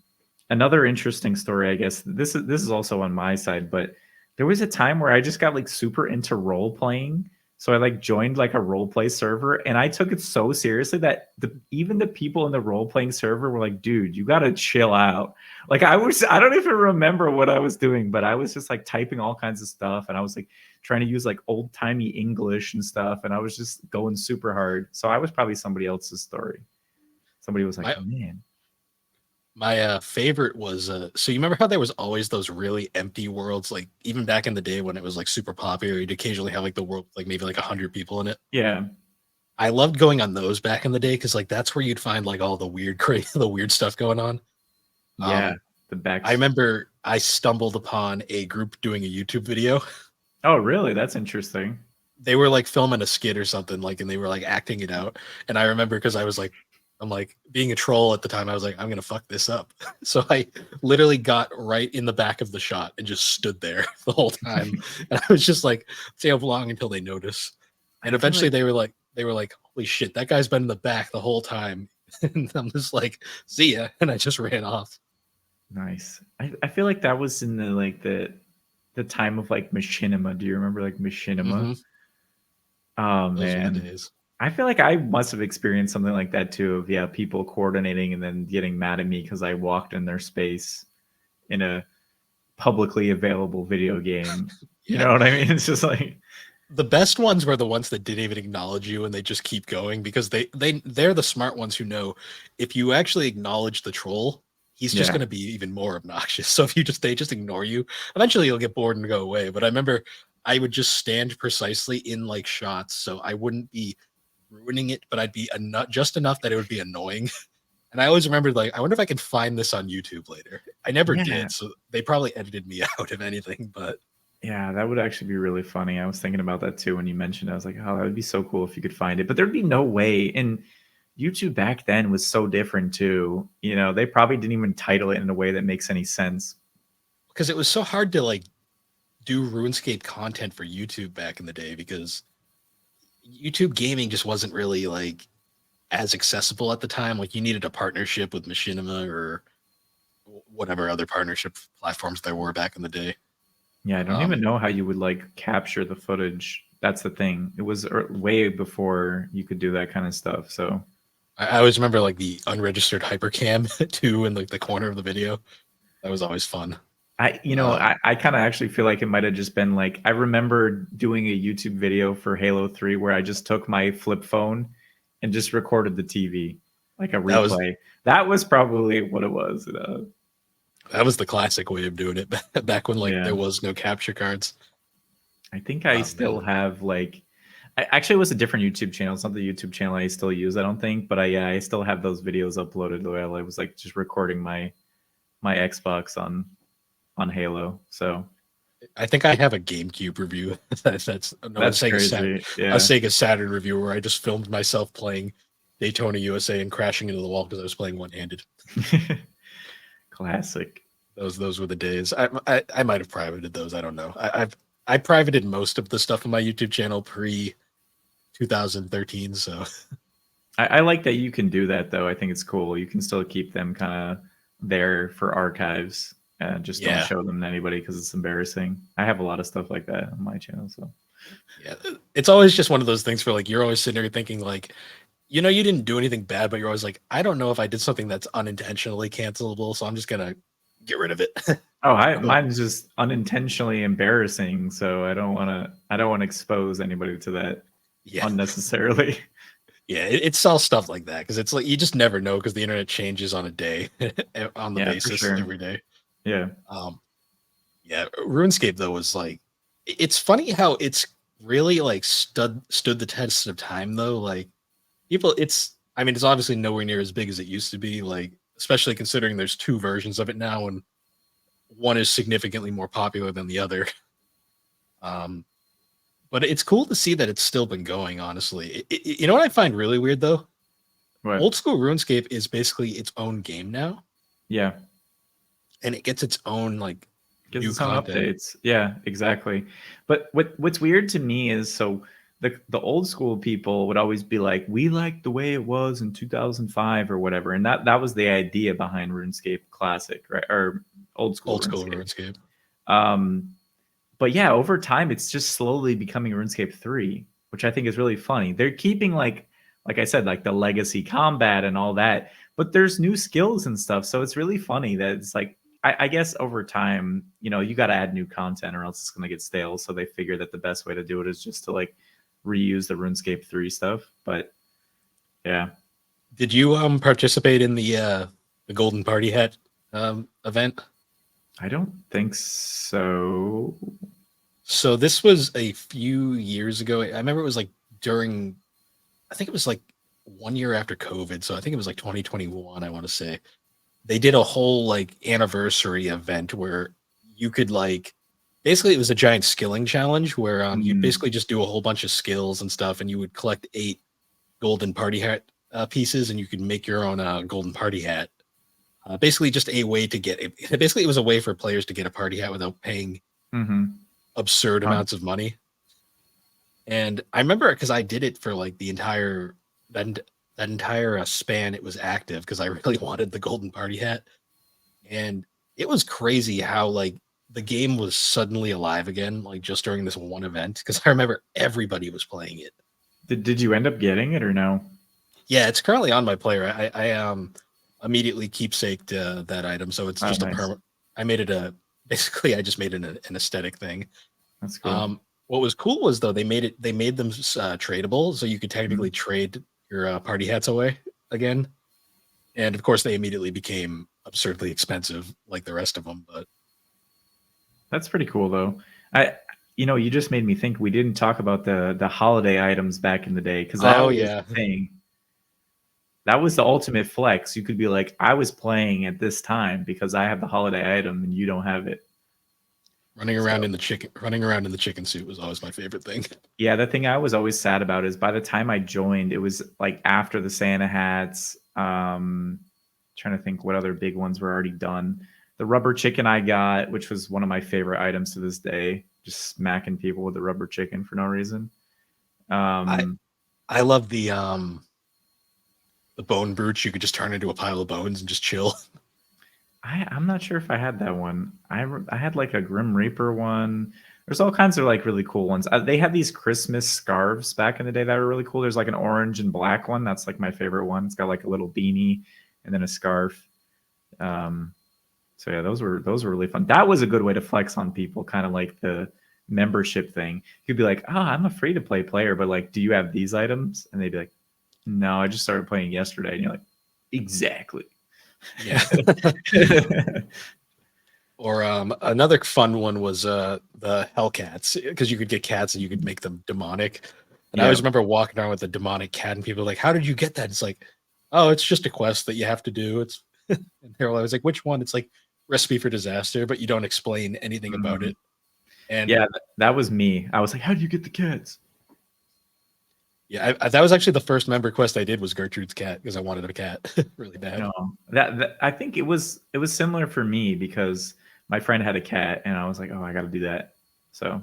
Another interesting story, I guess this is also on my side, but there was a time where I just got like super into role playing. So I like joined like a role play server and I took it so seriously that even the people in the role playing server were like, dude, you gotta chill out. Like I don't even remember what I was doing, but I was just like typing all kinds of stuff and I was like trying to use like old timey English and stuff. And I was just going super hard. So I was probably somebody else's story. Somebody was like, My man. my favorite was so you remember how there was always those really empty worlds, like even back in the day when it was like super popular, you'd occasionally have like the world like maybe like 100 people in it. Yeah. I loved going on those back in the day because like that's where you'd find like all the weird crazy the weird stuff going on. Yeah, Um the I backs. remember I stumbled upon a group doing a YouTube video. Oh, really? That's interesting. They were like filming a skit or something, like, and they were like acting it out. And I remember because I was like, I'm like being a troll at the time. I was like, I'm gonna fuck this up. So I literally got right in the back of the shot and just stood there the whole time. And I was just like, see how long until they notice. I And feel eventually like they were like, holy shit, that guy's been in the back the whole time. And I'm just like, see ya. And I just ran off. nice. I feel like that was in the like the time of like machinima. Do you remember like machinima? Hmm. Oh Those were the man. days. I feel like I must have experienced something like that too, of yeah, people coordinating and then getting mad at me because I walked in their space in a publicly available video game. You Yeah. know what I mean? It's just like, The best ones were the ones that didn't even acknowledge you and they just keep going because they're the smart ones who know if you actually acknowledge the troll, he's just yeah, going to be even more obnoxious. So if you just they just ignore you, eventually you'll get bored and go away. But I remember I would just stand precisely in like shots, so I wouldn't be ruining it, but I'd be just enough that it would be annoying. And I always remembered like I wonder if I can find this on YouTube later. I never yeah, did, so they probably edited me out if anything. But yeah. That would actually be really funny. I was thinking about that too when you mentioned it. I was like, oh, that would be so cool if you could find it. But there'd be no way. And YouTube back then was so different too. You know, they probably didn't even title it in a way that makes any sense. because it was so hard to like do RuneScape content for YouTube back in the day because YouTube gaming just wasn't really like as accessible at the time. Like you needed a partnership with Machinima or whatever other partnership platforms there were back in the day. Yeah, I don't even Um, know how you would like capture the footage. That's the thing. It was way before you could do that kind of stuff. So I always remember like the unregistered hypercam too in like the corner of the video. That was always fun. Um, I kind of actually feel like it might have just been like, I remember doing a YouTube video for Halo 3 where I just took my flip phone and just recorded the TV, like a that was replay. That was probably what it was. that was the classic way of doing it back when like Yeah. there was no capture cards. I think I Oh still man. have like, actually, it was a different YouTube channel. It's not the YouTube channel I still use, I don't think. But I still have those videos uploaded while I was like just recording my Xbox on Halo. So I think I have a GameCube review. That's no that's crazy. A Yeah. Sega Saturn review where I just filmed myself playing Daytona USA and crashing into the wall because I was playing one handed. Classic. Those were the days. I might have privated those. I don't know. I privated most of the stuff on my YouTube channel pre 2013. So I like that you can do that though. I think it's cool. You can still keep them kind of there for archives. Just don't yeah, show them to anybody because it's embarrassing. I have a lot of stuff like that on my channel. So yeah. It's always just one of those things where like you're always sitting there thinking like, you didn't do anything bad, but you're always like, I don't know if I did something that's unintentionally cancelable, so I'm just gonna get rid of it. oh, But mine's just unintentionally embarrassing. So I don't want to expose anybody to that yeah, unnecessarily. yeah, it's all stuff like that because it's like you just never know because the internet changes on a day, on the Yeah, for basis sure. every day. Yeah. Um, yeah, RuneScape though was like, it's funny how it's really like stood the test of time though. Like people, I mean, it's obviously nowhere near as big as it used to be. Like especially considering there's two versions of it now, and one is significantly more popular than the other. Um, but it's cool to see that it's still been going. Honestly, you know what I find really weird though? What? Old school RuneScape is basically its own game now, Yeah. and it gets its own like Gives new its own content. updates. Yeah, exactly. But what's weird to me is, so the old school people would always be like, we like the way it was in 2005 or whatever, and that was the idea behind RuneScape Classic, right? Or old school Old school RuneScape. RuneScape. Um, but yeah, over time, it's just slowly becoming RuneScape 3, which I think is really funny. They're keeping like I said, like the legacy combat and all that, but there's new skills and stuff. So it's really funny that it's like, I guess over time, you got to add new content or else it's going to get stale. So they figure that the best way to do it is just to like reuse the RuneScape 3 stuff. But yeah, Did you participate in the Golden Party Hat event? I don't think so. So this was a few years ago. I remember it was like during, I think it was like 1 year after COVID. So I think it was like 2021, I want to say. They did a whole like anniversary event where you could like basically it was a giant skilling challenge where you'd Mm, basically just do a whole bunch of skills and stuff and you would collect 8 golden party hat pieces and you could make your own golden party hat. Basically just a way to get it. Basically it was a way for players to get a party hat without paying mm-hmm. absurd amounts of money. And I remember because I did it for like the entire that that entire span it was active because I really wanted the golden party hat, and it was crazy how like the game was suddenly alive again, like just during this one event, because I remember everybody was playing it. Did you end up getting it or no? Yeah, it's currently on my player. I immediately keepsaked that item, so it's Oh, just a nice. perma. I made it a basically. I just made it an aesthetic thing. That's cool. What was cool was though they made them tradable, so you could Mhm. technically trade your party hats away again. And of course, they immediately became absurdly expensive, like the rest of them. But That's pretty cool though. You just made me think we didn't talk about the holiday items back in the day because that oh was yeah, the thing. That was the ultimate flex. You could be like, I was playing at this time because I have the holiday item and you don't have it. So running around in the chicken suit was always my favorite thing. yeah, the thing I was always sad about is by the time I joined, it was like after the Santa hats. Trying to think what other big ones were already done. The rubber chicken I got, which was one of my favorite items to this day, just smacking people with the rubber chicken for no reason. I Um, I love the bone brooch. You could just turn into a pile of bones and just chill. I'm not sure if I had that one. I had like a Grim Reaper one. There's all kinds of like really cool ones. They had these Christmas scarves back in the day that were really cool. There's like an orange and black one. That's like my favorite one. It's got like a little beanie and then a scarf. Um, so yeah, those were really fun. That was a good way to flex on people, kind of like the membership thing. You'd be like, "Oh, I'm a free to play player, but like, do you have these items?" And they'd be like, "No, I just started playing yesterday." And you're like, "Exactly." Yeah. Or another fun one was the Hellcats, because you could get cats and you could make them demonic. And I Yeah. always remember walking around with a demonic cat, and people were like, "How did you get that?" It's like, "Oh, it's just a quest that you have to do." It's and they're always like, "Which one?" It's like recipe for disaster, but you don't explain anything about Mhm. it. And Yeah, that was me. I was like, "How do you get the cats?" yeah, that was actually the first member quest I did was Gertrude's cat because I wanted a cat really bad. No, that I think it was similar for me because my friend had a cat, and I was like, "Oh, I got to do that." So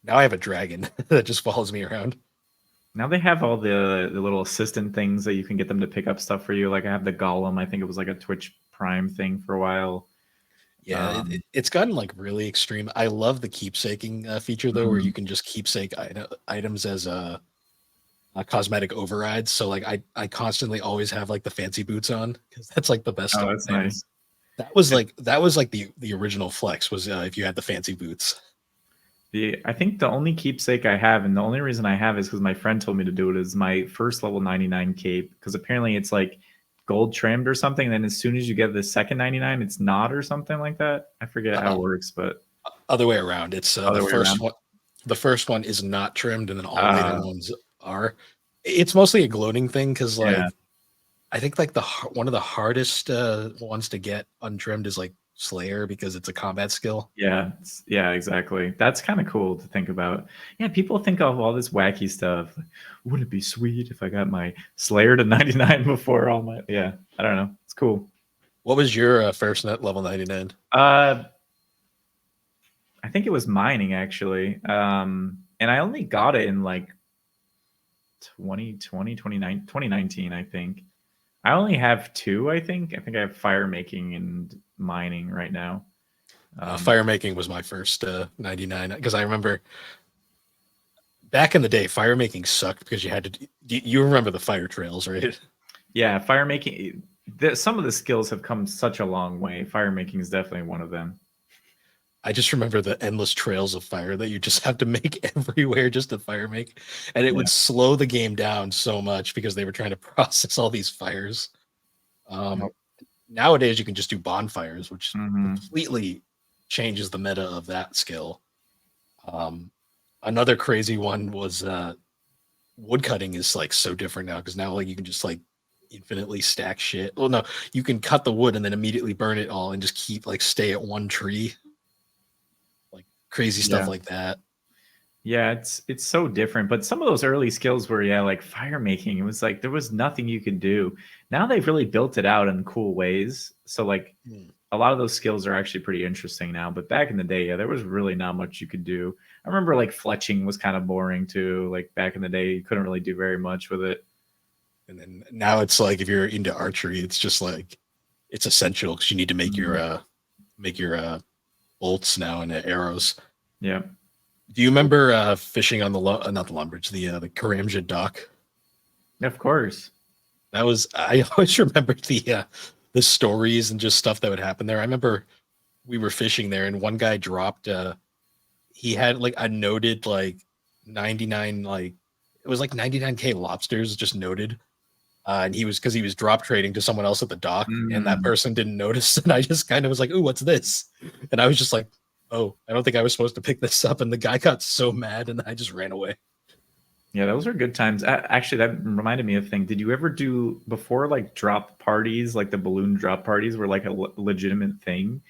Now I have a dragon that just follows me around. now they have all the little assistant things that you can get them to pick up stuff for you. Like I have the golem. I think it was like a Twitch Prime thing for a while. Yeah, Um, it's gotten like really extreme. I love the keepsaking feature though, where mhm. you can just keepsake items as cosmetic overrides. So like I constantly always have like the fancy boots on because that's like the best Oh, stuff. that's And nice. And that was like the original flex was if you had the fancy boots. I think the only keepsake I have, and the only reason I have is because my friend told me to do it, is my first level 99 cape. Because apparently it's like gold trimmed or something. And then as soon as you get the second 99, it's not or something like that. I forget how Uh, it works, but Other way around. It's the other way first around. one. The first one is not trimmed, and then all later Uh, ones are. It's mostly a gloating thing because yeah. like I think like one of the hardest ones to get untrimmed is like Slayer because it's a combat skill. Yeah. Yeah, exactly. That's kind of cool to think about. Yeah, people think of all this wacky stuff. Like, wouldn't it be sweet if I got my Slayer to 99 before all my. Yeah, I don't know. It's cool. What was your first net level 99? Uh, I think it was mining actually. And I only got it in like 2020, 2019, I think. I only have two, I think. I think I have fire making and mining right now. Fire making was my first 99 because I remember back in the day, fire making sucked because you had to. You remember the fire trails, right? Yeah, fire making. Some of the skills have come such a long way. Fire making is definitely one of them. I just remember the endless trails of fire that you just have to make everywhere just to fire make, and it Yeah. would slow the game down so much because they were trying to process all these fires. Um, Nope. Nowadays, you can just do bonfires, which Mhm. completely changes the meta of that skill. Um, Another crazy one was woodcutting is like so different now because now like you can just like infinitely stack shit. Well, no, you can cut the wood and then immediately burn it all and just keep like stay at one tree, like crazy stuff Yeah. like that. Yeah, it's so different. But some of those early skills were, yeah, like fire making. It was like there was nothing you could do. Now they've really built it out in cool ways. So like Hmm. a lot of those skills are actually pretty interesting now. But back in the day, yeah, there was really not much you could do. I remember like fletching was kind of boring too. Like back in the day, you couldn't really do very much with it. And then now it's like if you're into archery, it's just like it's essential because you need to Mhm. make your bolts now and arrows. Yeah, Do you remember fishing on the not the Lumbridge, the Karamja dock? of course. That was I always remember the stories and just stuff that would happen there. I remember we were fishing there and one guy dropped he had like a noted like 99 like it was like 99K lobsters just noted. And he was because he was drop trading to someone else at the dock and that Mm. person didn't notice and I just kind of was like, "Ooh, what's this?" And I was just like, "Oh, I don't think I was supposed to pick this up." And the guy got so mad and I just ran away. Yeah, those are good times. Actually, that reminded me of a thing. Did you ever do before like drop parties, like the balloon drop parties were like a legitimate thing?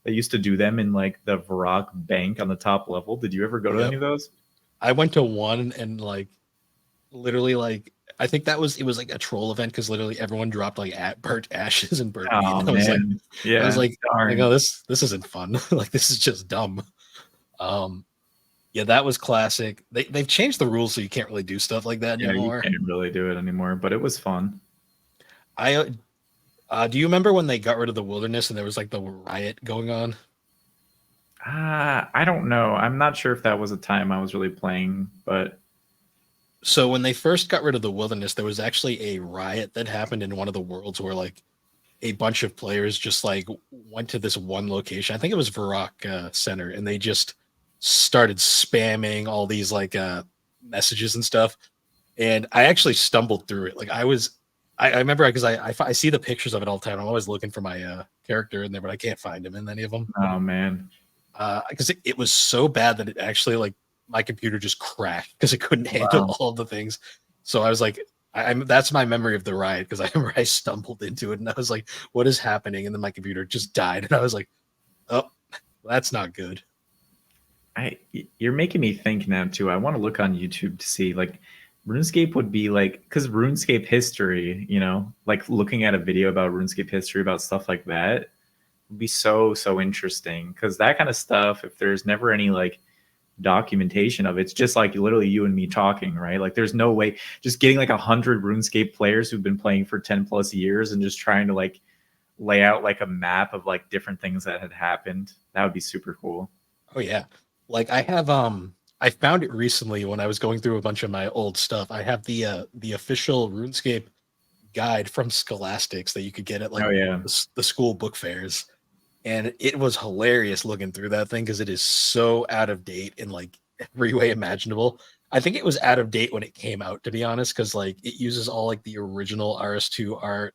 They used to do them in like the Varrock Bank on the top level. Did you ever go to any Yep. of those? I went to one and like literally like I think it was like a troll event because literally everyone dropped like burnt ashes and burnt meat. Oh And man, I was yeah, like, darn. oh, this isn't fun. Like this is just dumb. Um, yeah, that was classic. They've changed the rules so you can't really do stuff like that Yeah, you anymore. can't really do it anymore, but it was fun. I do you remember when they got rid of the wilderness and there was like the riot going on? I don't know. I'm not sure if that was a time I was really playing, but So when they first got rid of the wilderness, there was actually a riot that happened in one of the worlds where like a bunch of players just like went to this one location. I think it was Varrock Center, and they just started spamming all these like messages and stuff. And I actually stumbled through it. Like I remember because I see the pictures of it all the time. I'm always looking for my character in there, but I can't find him in any of them. oh man, Because it was so bad that it actually like my computer just crashed because it couldn't handle wow. all the things. So I was like, I'm that's my memory of the riot because I remember I stumbled into it and I was like, what is happening? And then my computer just died and I was like, oh, that's not good. You're making me think now too. I want to look on YouTube to see like RuneScape would be like because RuneScape history, like looking at a video about RuneScape history about stuff like that would be so interesting because that kind of stuff, if there's never any like documentation of it, it's just like literally you and me talking, right? Like there's no way just getting like 100 RuneScape players who've been playing for 10 plus years and just trying to like lay out like a map of like different things that had happened. That would be super cool. Oh yeah. Like I found it recently when I was going through a bunch of my old stuff. I have the official RuneScape guide from Scholastics that you could get at like Oh yeah. the school book fairs. And it was hilarious looking through that thing because it is so out of date in like every way imaginable. I think it was out of date when it came out, to be honest, because like it uses all like the original RS2 art.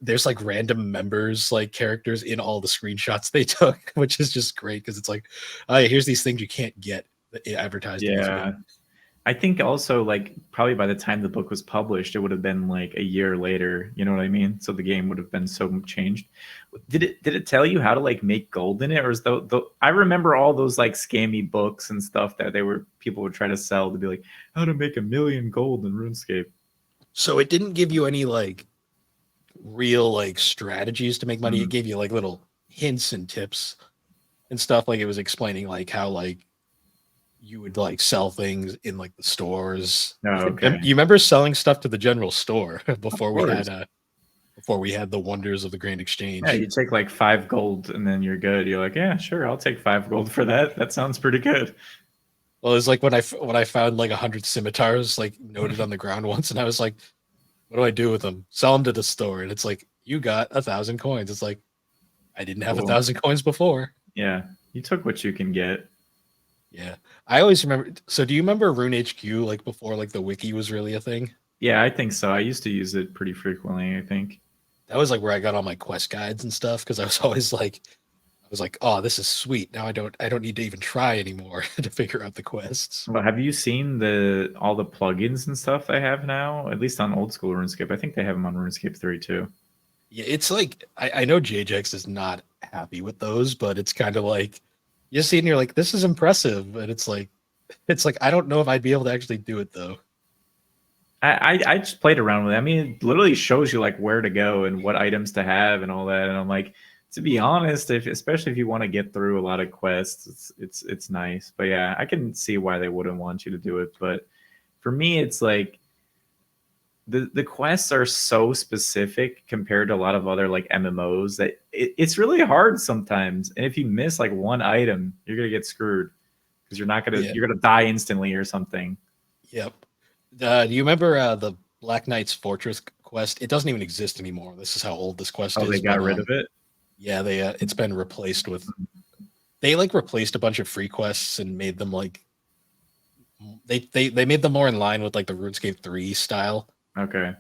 There's like random members like characters in all the screenshots they took, which is just great because it's like, oh yeah, here's these things you can't get advertised in this Yeah. game. I think also like probably by the time the book was published, it would have been like a year later. You know what I mean? So the game would have been so changed. Did it tell you how to like make gold in it, or is the I remember all those like scammy books and stuff that people would try to sell to be like how to make 1,000,000 gold in RuneScape. So it didn't give you any like real like strategies to make money. It Mm. gave you like little hints and tips and stuff. Like it was explaining like how like you would like sell things in like the stores. Oh, okay. You remember selling stuff to the general store Of course. before we had the wonders of the Grand Yeah, Exchange. you take like 5 gold and then you're good. You're like, yeah, sure, I'll take 5 gold for that. That sounds pretty good. Well, it's like when I found like 100 scimitars like noted on the ground once, and I was like, "What do I do with them? Sell them to the store?" And it's like, "You got 1,000 coins." It's like I didn't have a Cool. 1,000 coins before. Yeah, you took what you can get. Yeah, I always remember. So, do you remember Rune HQ like before like the wiki was really a thing? Yeah, I think so. I used to use it pretty frequently, I think. That was like where I got all my quest guides and stuff because I was always like, I was like, "Oh, this is sweet. Now I don't need to even try anymore to figure out the quests." Well, have you seen the all the plugins and stuff they have now? At least on old school RuneScape. I think they have them on RuneScape 3 too. Yeah, it's like I know JJX is not happy with those, but it's kind of like you see and you're like, this is impressive, and it's like I don't know if I'd be able to actually do it though. I just played around with it. I mean, it literally shows you like where to go and what items to have and all that. And I'm like, to be honest, if especially if you want to get through a lot of quests, it's nice. But yeah, I can see why they wouldn't want you to do it. But for me, it's like the quests are so specific compared to a lot of other like MMOs that it's really hard sometimes. And if you miss like one item, you're gonna get screwed because Yeah. you're gonna die instantly or something. Yep. Do you remember the Black Knight's Fortress quest? It doesn't even exist anymore. This is how old this quest Oh, they is. got But rid of it. yeah, they it's been replaced with they like replaced a bunch of free quests and made them like they made them more in line with like the RuneScape 3 style. Okay.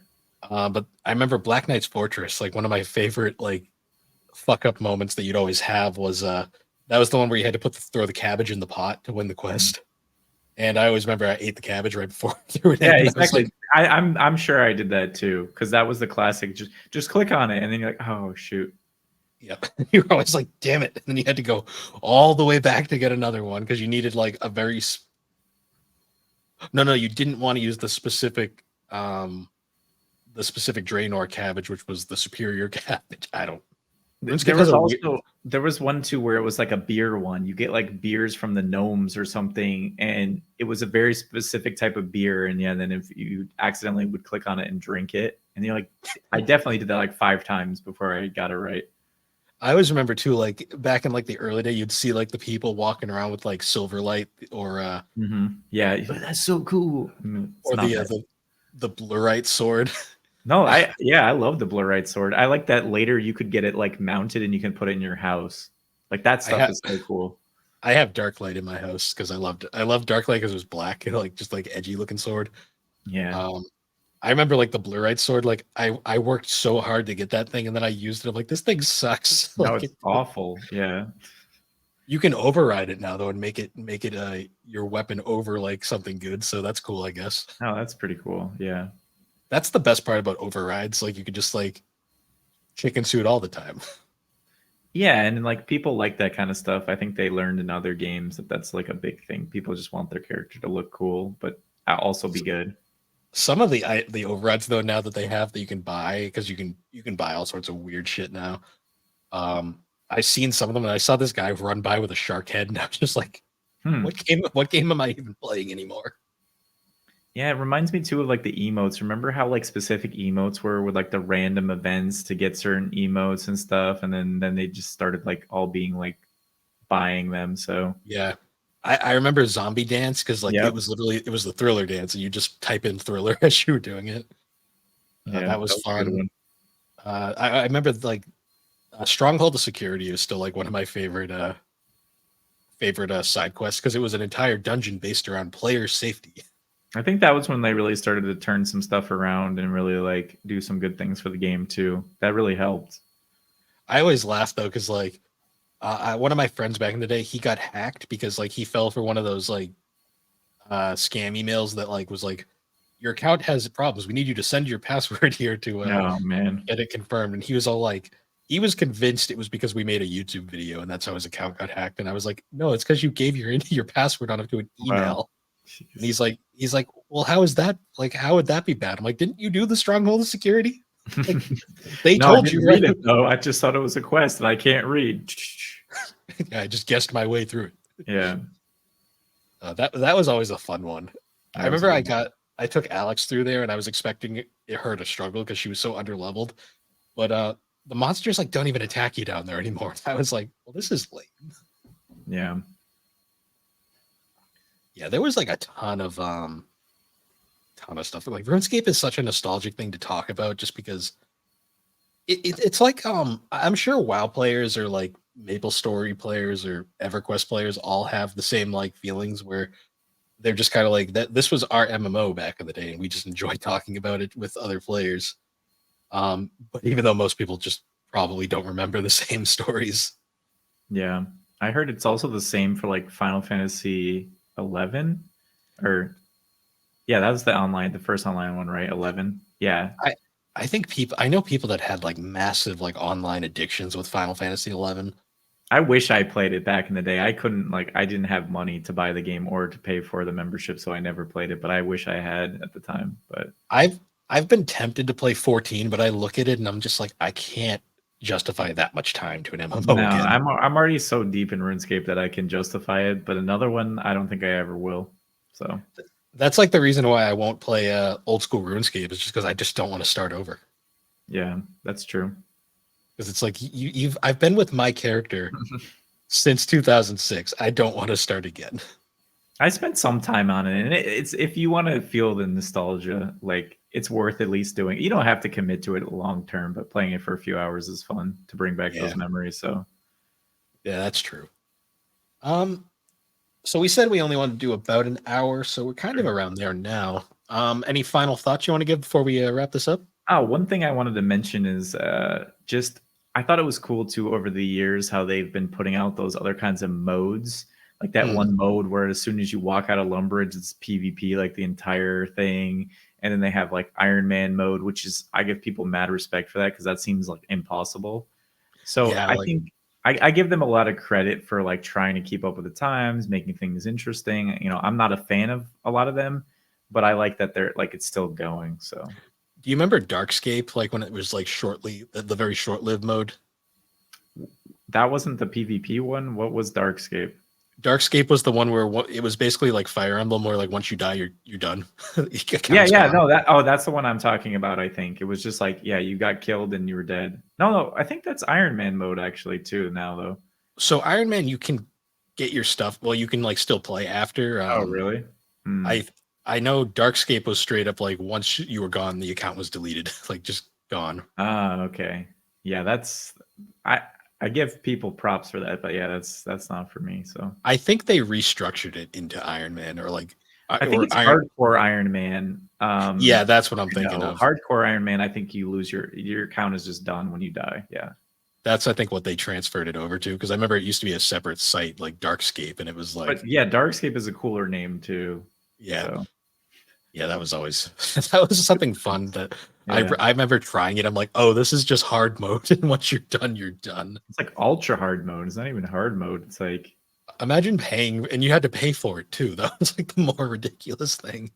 But I remember Black Knight's Fortress, like one of my favorite like fuck up moments that you'd always have was that was the one where you had to throw the cabbage in the pot to win the quest. And I always remember I ate the cabbage right before I threw it in. Yeah, And I was exactly. like, I'm sure I did that too because that was the classic. Just click on it and then you're like, oh shoot. yep. You were always like, damn it. And then you had to go all the way back to get another one because you needed like a very no, you didn't want to use the specific Draenor cabbage, which was the superior cabbage. I don't RuneScape There has was a weird also there was one too where it was like a beer one. You get like beers from the gnomes or something, and it was a very specific type of beer. And yeah, then if you accidentally would click on it and drink it, and you're like, I definitely did that like 5 times before I got it right. I always remember too, like back in like the early day, you'd see like the people walking around with like Silverlight Yeah, that's so cool. It's or not bad. the Blurite sword. No, I love the Blurite sword. I like that later you could get it like mounted and you can put it in your house. Like that I stuff have is so cool. I have Darklight in my house because I loved Darklight because it was black and like just like edgy looking sword. Yeah. Um, I remember like the Blurite sword, like I worked so hard to get that thing and then I used it. I'm like, this thing sucks. No, Like it's awful. Yeah. you can override it now though and make it your weapon over like something good. So that's cool, I guess. Oh, that's pretty cool. Yeah. That's the best part about overrides. Like you could just like chicken suit all the time. Yeah, and like people like that kind of stuff. I think they learned in other games that that's like a big thing. People just want their character to look cool, but also be good. Some of the overrides though now that they have that you can buy because you can buy all sorts of weird shit now. I've seen some of them and I saw this guy run by with a shark head and I was just like, Hmm. what game am I even playing anymore? Yeah, it reminds me too of like the emotes. Remember how like specific emotes were with like the random events to get certain emotes and stuff, and then they just started like all being like buying them. So Yeah. I remember Zombie Dance because like yep, it was the Thriller dance and you just type in Thriller as you were doing it. yeah, That that was was a good fun. one. I remember like Stronghold of Security is still like one of my favorite side quests because it was an entire dungeon based around player safety. I think that was when they really started to turn some stuff around and really like do some good things for the game too. That really helped. I always laugh though because like one of my friends back in the day he got hacked because like he fell for one of those like scam emails that like was like your account has problems. We need you to send your password here to Oh man. get it confirmed. And he was all like, he was convinced it was because we made a YouTube video and that's how his account got hacked. And I was like, no, it's because you gave your password on to an Wow. email. And Jeez. he's like, well, how is that? Like, how would that be bad? I'm like, didn't you do the stronghold of security? Like, they No, I told you, didn't right? read it though. I just thought it was a quest and I can't read. I just guessed my way through it. Yeah, That was always a fun one. I that was a remember good one. I took Alex through there and I was expecting her to struggle because she was so underleveled. But the monsters like don't even attack you down there anymore. I was like, well, this is late. Yeah. Yeah, there was like a ton of stuff. Like RuneScape is such a nostalgic thing to talk about just because it's like I'm sure WoW players or like Maple Story players or EverQuest players all have the same like feelings where they're just kind of like that this was our MMO back in the day and we just enjoy talking about it with other players. But even though most people just probably don't remember the same stories. Yeah. I heard it's also the same for like Final Fantasy 11 or yeah, that was the first online one, right? 11. Yeah. I I think I know people that had like massive like online addictions with Final Fantasy 11. I wish I played it back in the day. I couldn't like I didn't have money to buy the game or to pay for the membership, so I never played it, but I wish I had at the time. But I've I've been tempted to play 14, but I look at it and I'm just like I can't justify that much time to an MMO no, again. I'm already so deep in RuneScape that I can justify it, but another one I don't think I ever will. So That's like the reason why I won't play old school RuneScape is just because I just don't want to start over. Yeah, that's true. Because it's like I've been with my character since 2006. I don't want to start again. I spent some time on it, and it's if you want to feel the nostalgia, like it's worth at least doing. You don't have to commit to it long term, but playing it for a few hours is fun to bring back Yeah, those memories. So yeah, that's true. Um, so we said we only want to do about an hour, so we're kind of around there now. Any final thoughts you want to give before we wrap this up? oh, one thing I wanted to mention is just I thought it was cool too over the years how they've been putting out those other kinds of modes. Like that Mm, one mode where as soon as you walk out of Lumbridge, it's PvP like the entire thing. And then they have like Iron Man mode, which is I give people mad respect for that because that seems like impossible. So yeah, I like think I give them a lot of credit for like trying to keep up with the times, making things interesting. You know, I'm not a fan of a lot of them, but I like that they're like it's still going. So do you remember Darkscape? Like when it was like shortly the very short-lived mode? that wasn't the PvP one. What was Darkscape? Darkscape was the one where it was basically like Fire Emblem, where like once you die, you're done. Your Yeah, account's yeah, gone. no, that's the one I'm talking about. I think it was just like, yeah, you got killed and you were dead. No, I think that's Iron Man mode actually too. Now though. So Iron Man, you can get your stuff. Well, you can like still play after. Oh, really? Hmm. I I know Darkscape was straight up like once you were gone, the account was deleted, like just gone. Ah, okay. Yeah, that's I I give people props for that, but yeah, that's not for me. So I think they restructured it into Iron Man or like I think or it's Iron. hardcore Iron Man. Yeah, that's what I'm thinking No, of. hardcore Iron Man. I think you lose your count is just done when you die. Yeah. That's I think what they transferred it over to because I remember it used to be a separate site like Darkscape, and it was But like yeah, Darkscape is a cooler name too. yeah, So yeah, that was always that was something fun that yeah. I remember trying it. I'm like, oh, this is just hard mode, and once you're done, you're done. It's like ultra hard mode. It's not even hard mode. It's like Imagine paying, and you had to pay for it too. That was like the more ridiculous thing.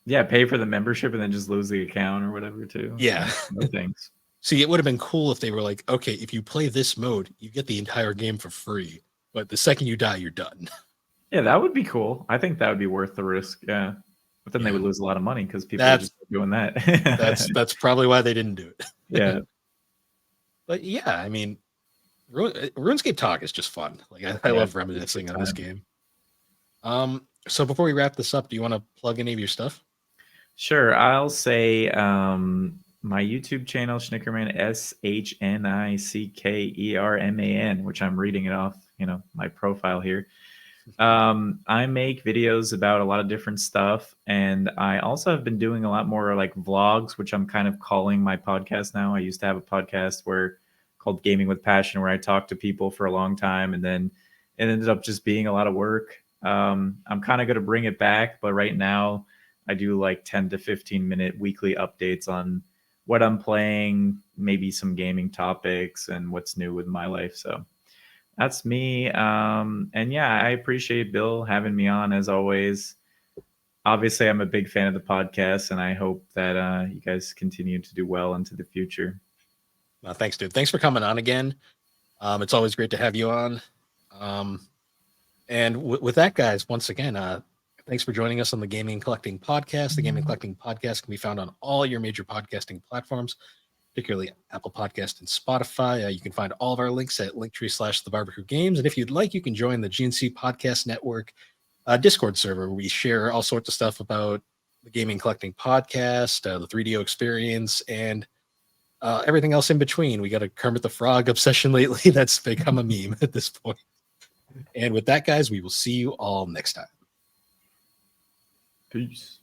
yeah, pay for the membership and then just lose the account or whatever too. Yeah. Yeah, no thanks. See, it would have been cool if they were like, okay, if you play this mode, you get the entire game for free. But the second you die, you're done. Yeah, that would be cool. I think that would be worth the risk. Yeah, but then they Yeah. would lose a lot of money because people would That's just keep doing that. that's probably why they didn't do it. Yeah, But yeah, I mean, RuneScape talk is just fun. Like I yeah, love it's always a good reminiscing on this time. game. So before we wrap this up, do you want to plug any of your stuff? Sure, I'll say my YouTube channel, Schnickerman, SHNICKERMAN, which I'm reading it off, my profile here. I make videos about a lot of different stuff, and I also have been doing a lot more like vlogs, which I'm kind of calling my podcast now. I used to have a podcast called Gaming with Passion, where I talked to people for a long time, and then it ended up just being a lot of work. I'm kind of going to bring it back, but right now I do like 10 to 15-minute weekly updates on what I'm playing, maybe some gaming topics, and what's new with my life. So that's me. And yeah, I appreciate Bill having me on as always. Obviously, I'm a big fan of the podcast, and I hope that you guys continue to do well into the future. Thanks, dude. Thanks for coming on again. It's always great to have you on. And with that, guys, once again, thanks for joining us on the Gaming and Collecting Podcast. The Gaming and Collecting Podcast can be found on all your major podcasting platforms, particularly Apple Podcast and Spotify. You can find all of our links at linktree/the barbecue games. And if you'd like, you can join the GNC Podcast Network Discord server, where we share all sorts of stuff about the Gaming and Collecting Podcast, the 3DO experience, and everything else in between. We got a Kermit the Frog obsession lately that's become a meme at this point. And with that, guys, we will see you all next time. Peace.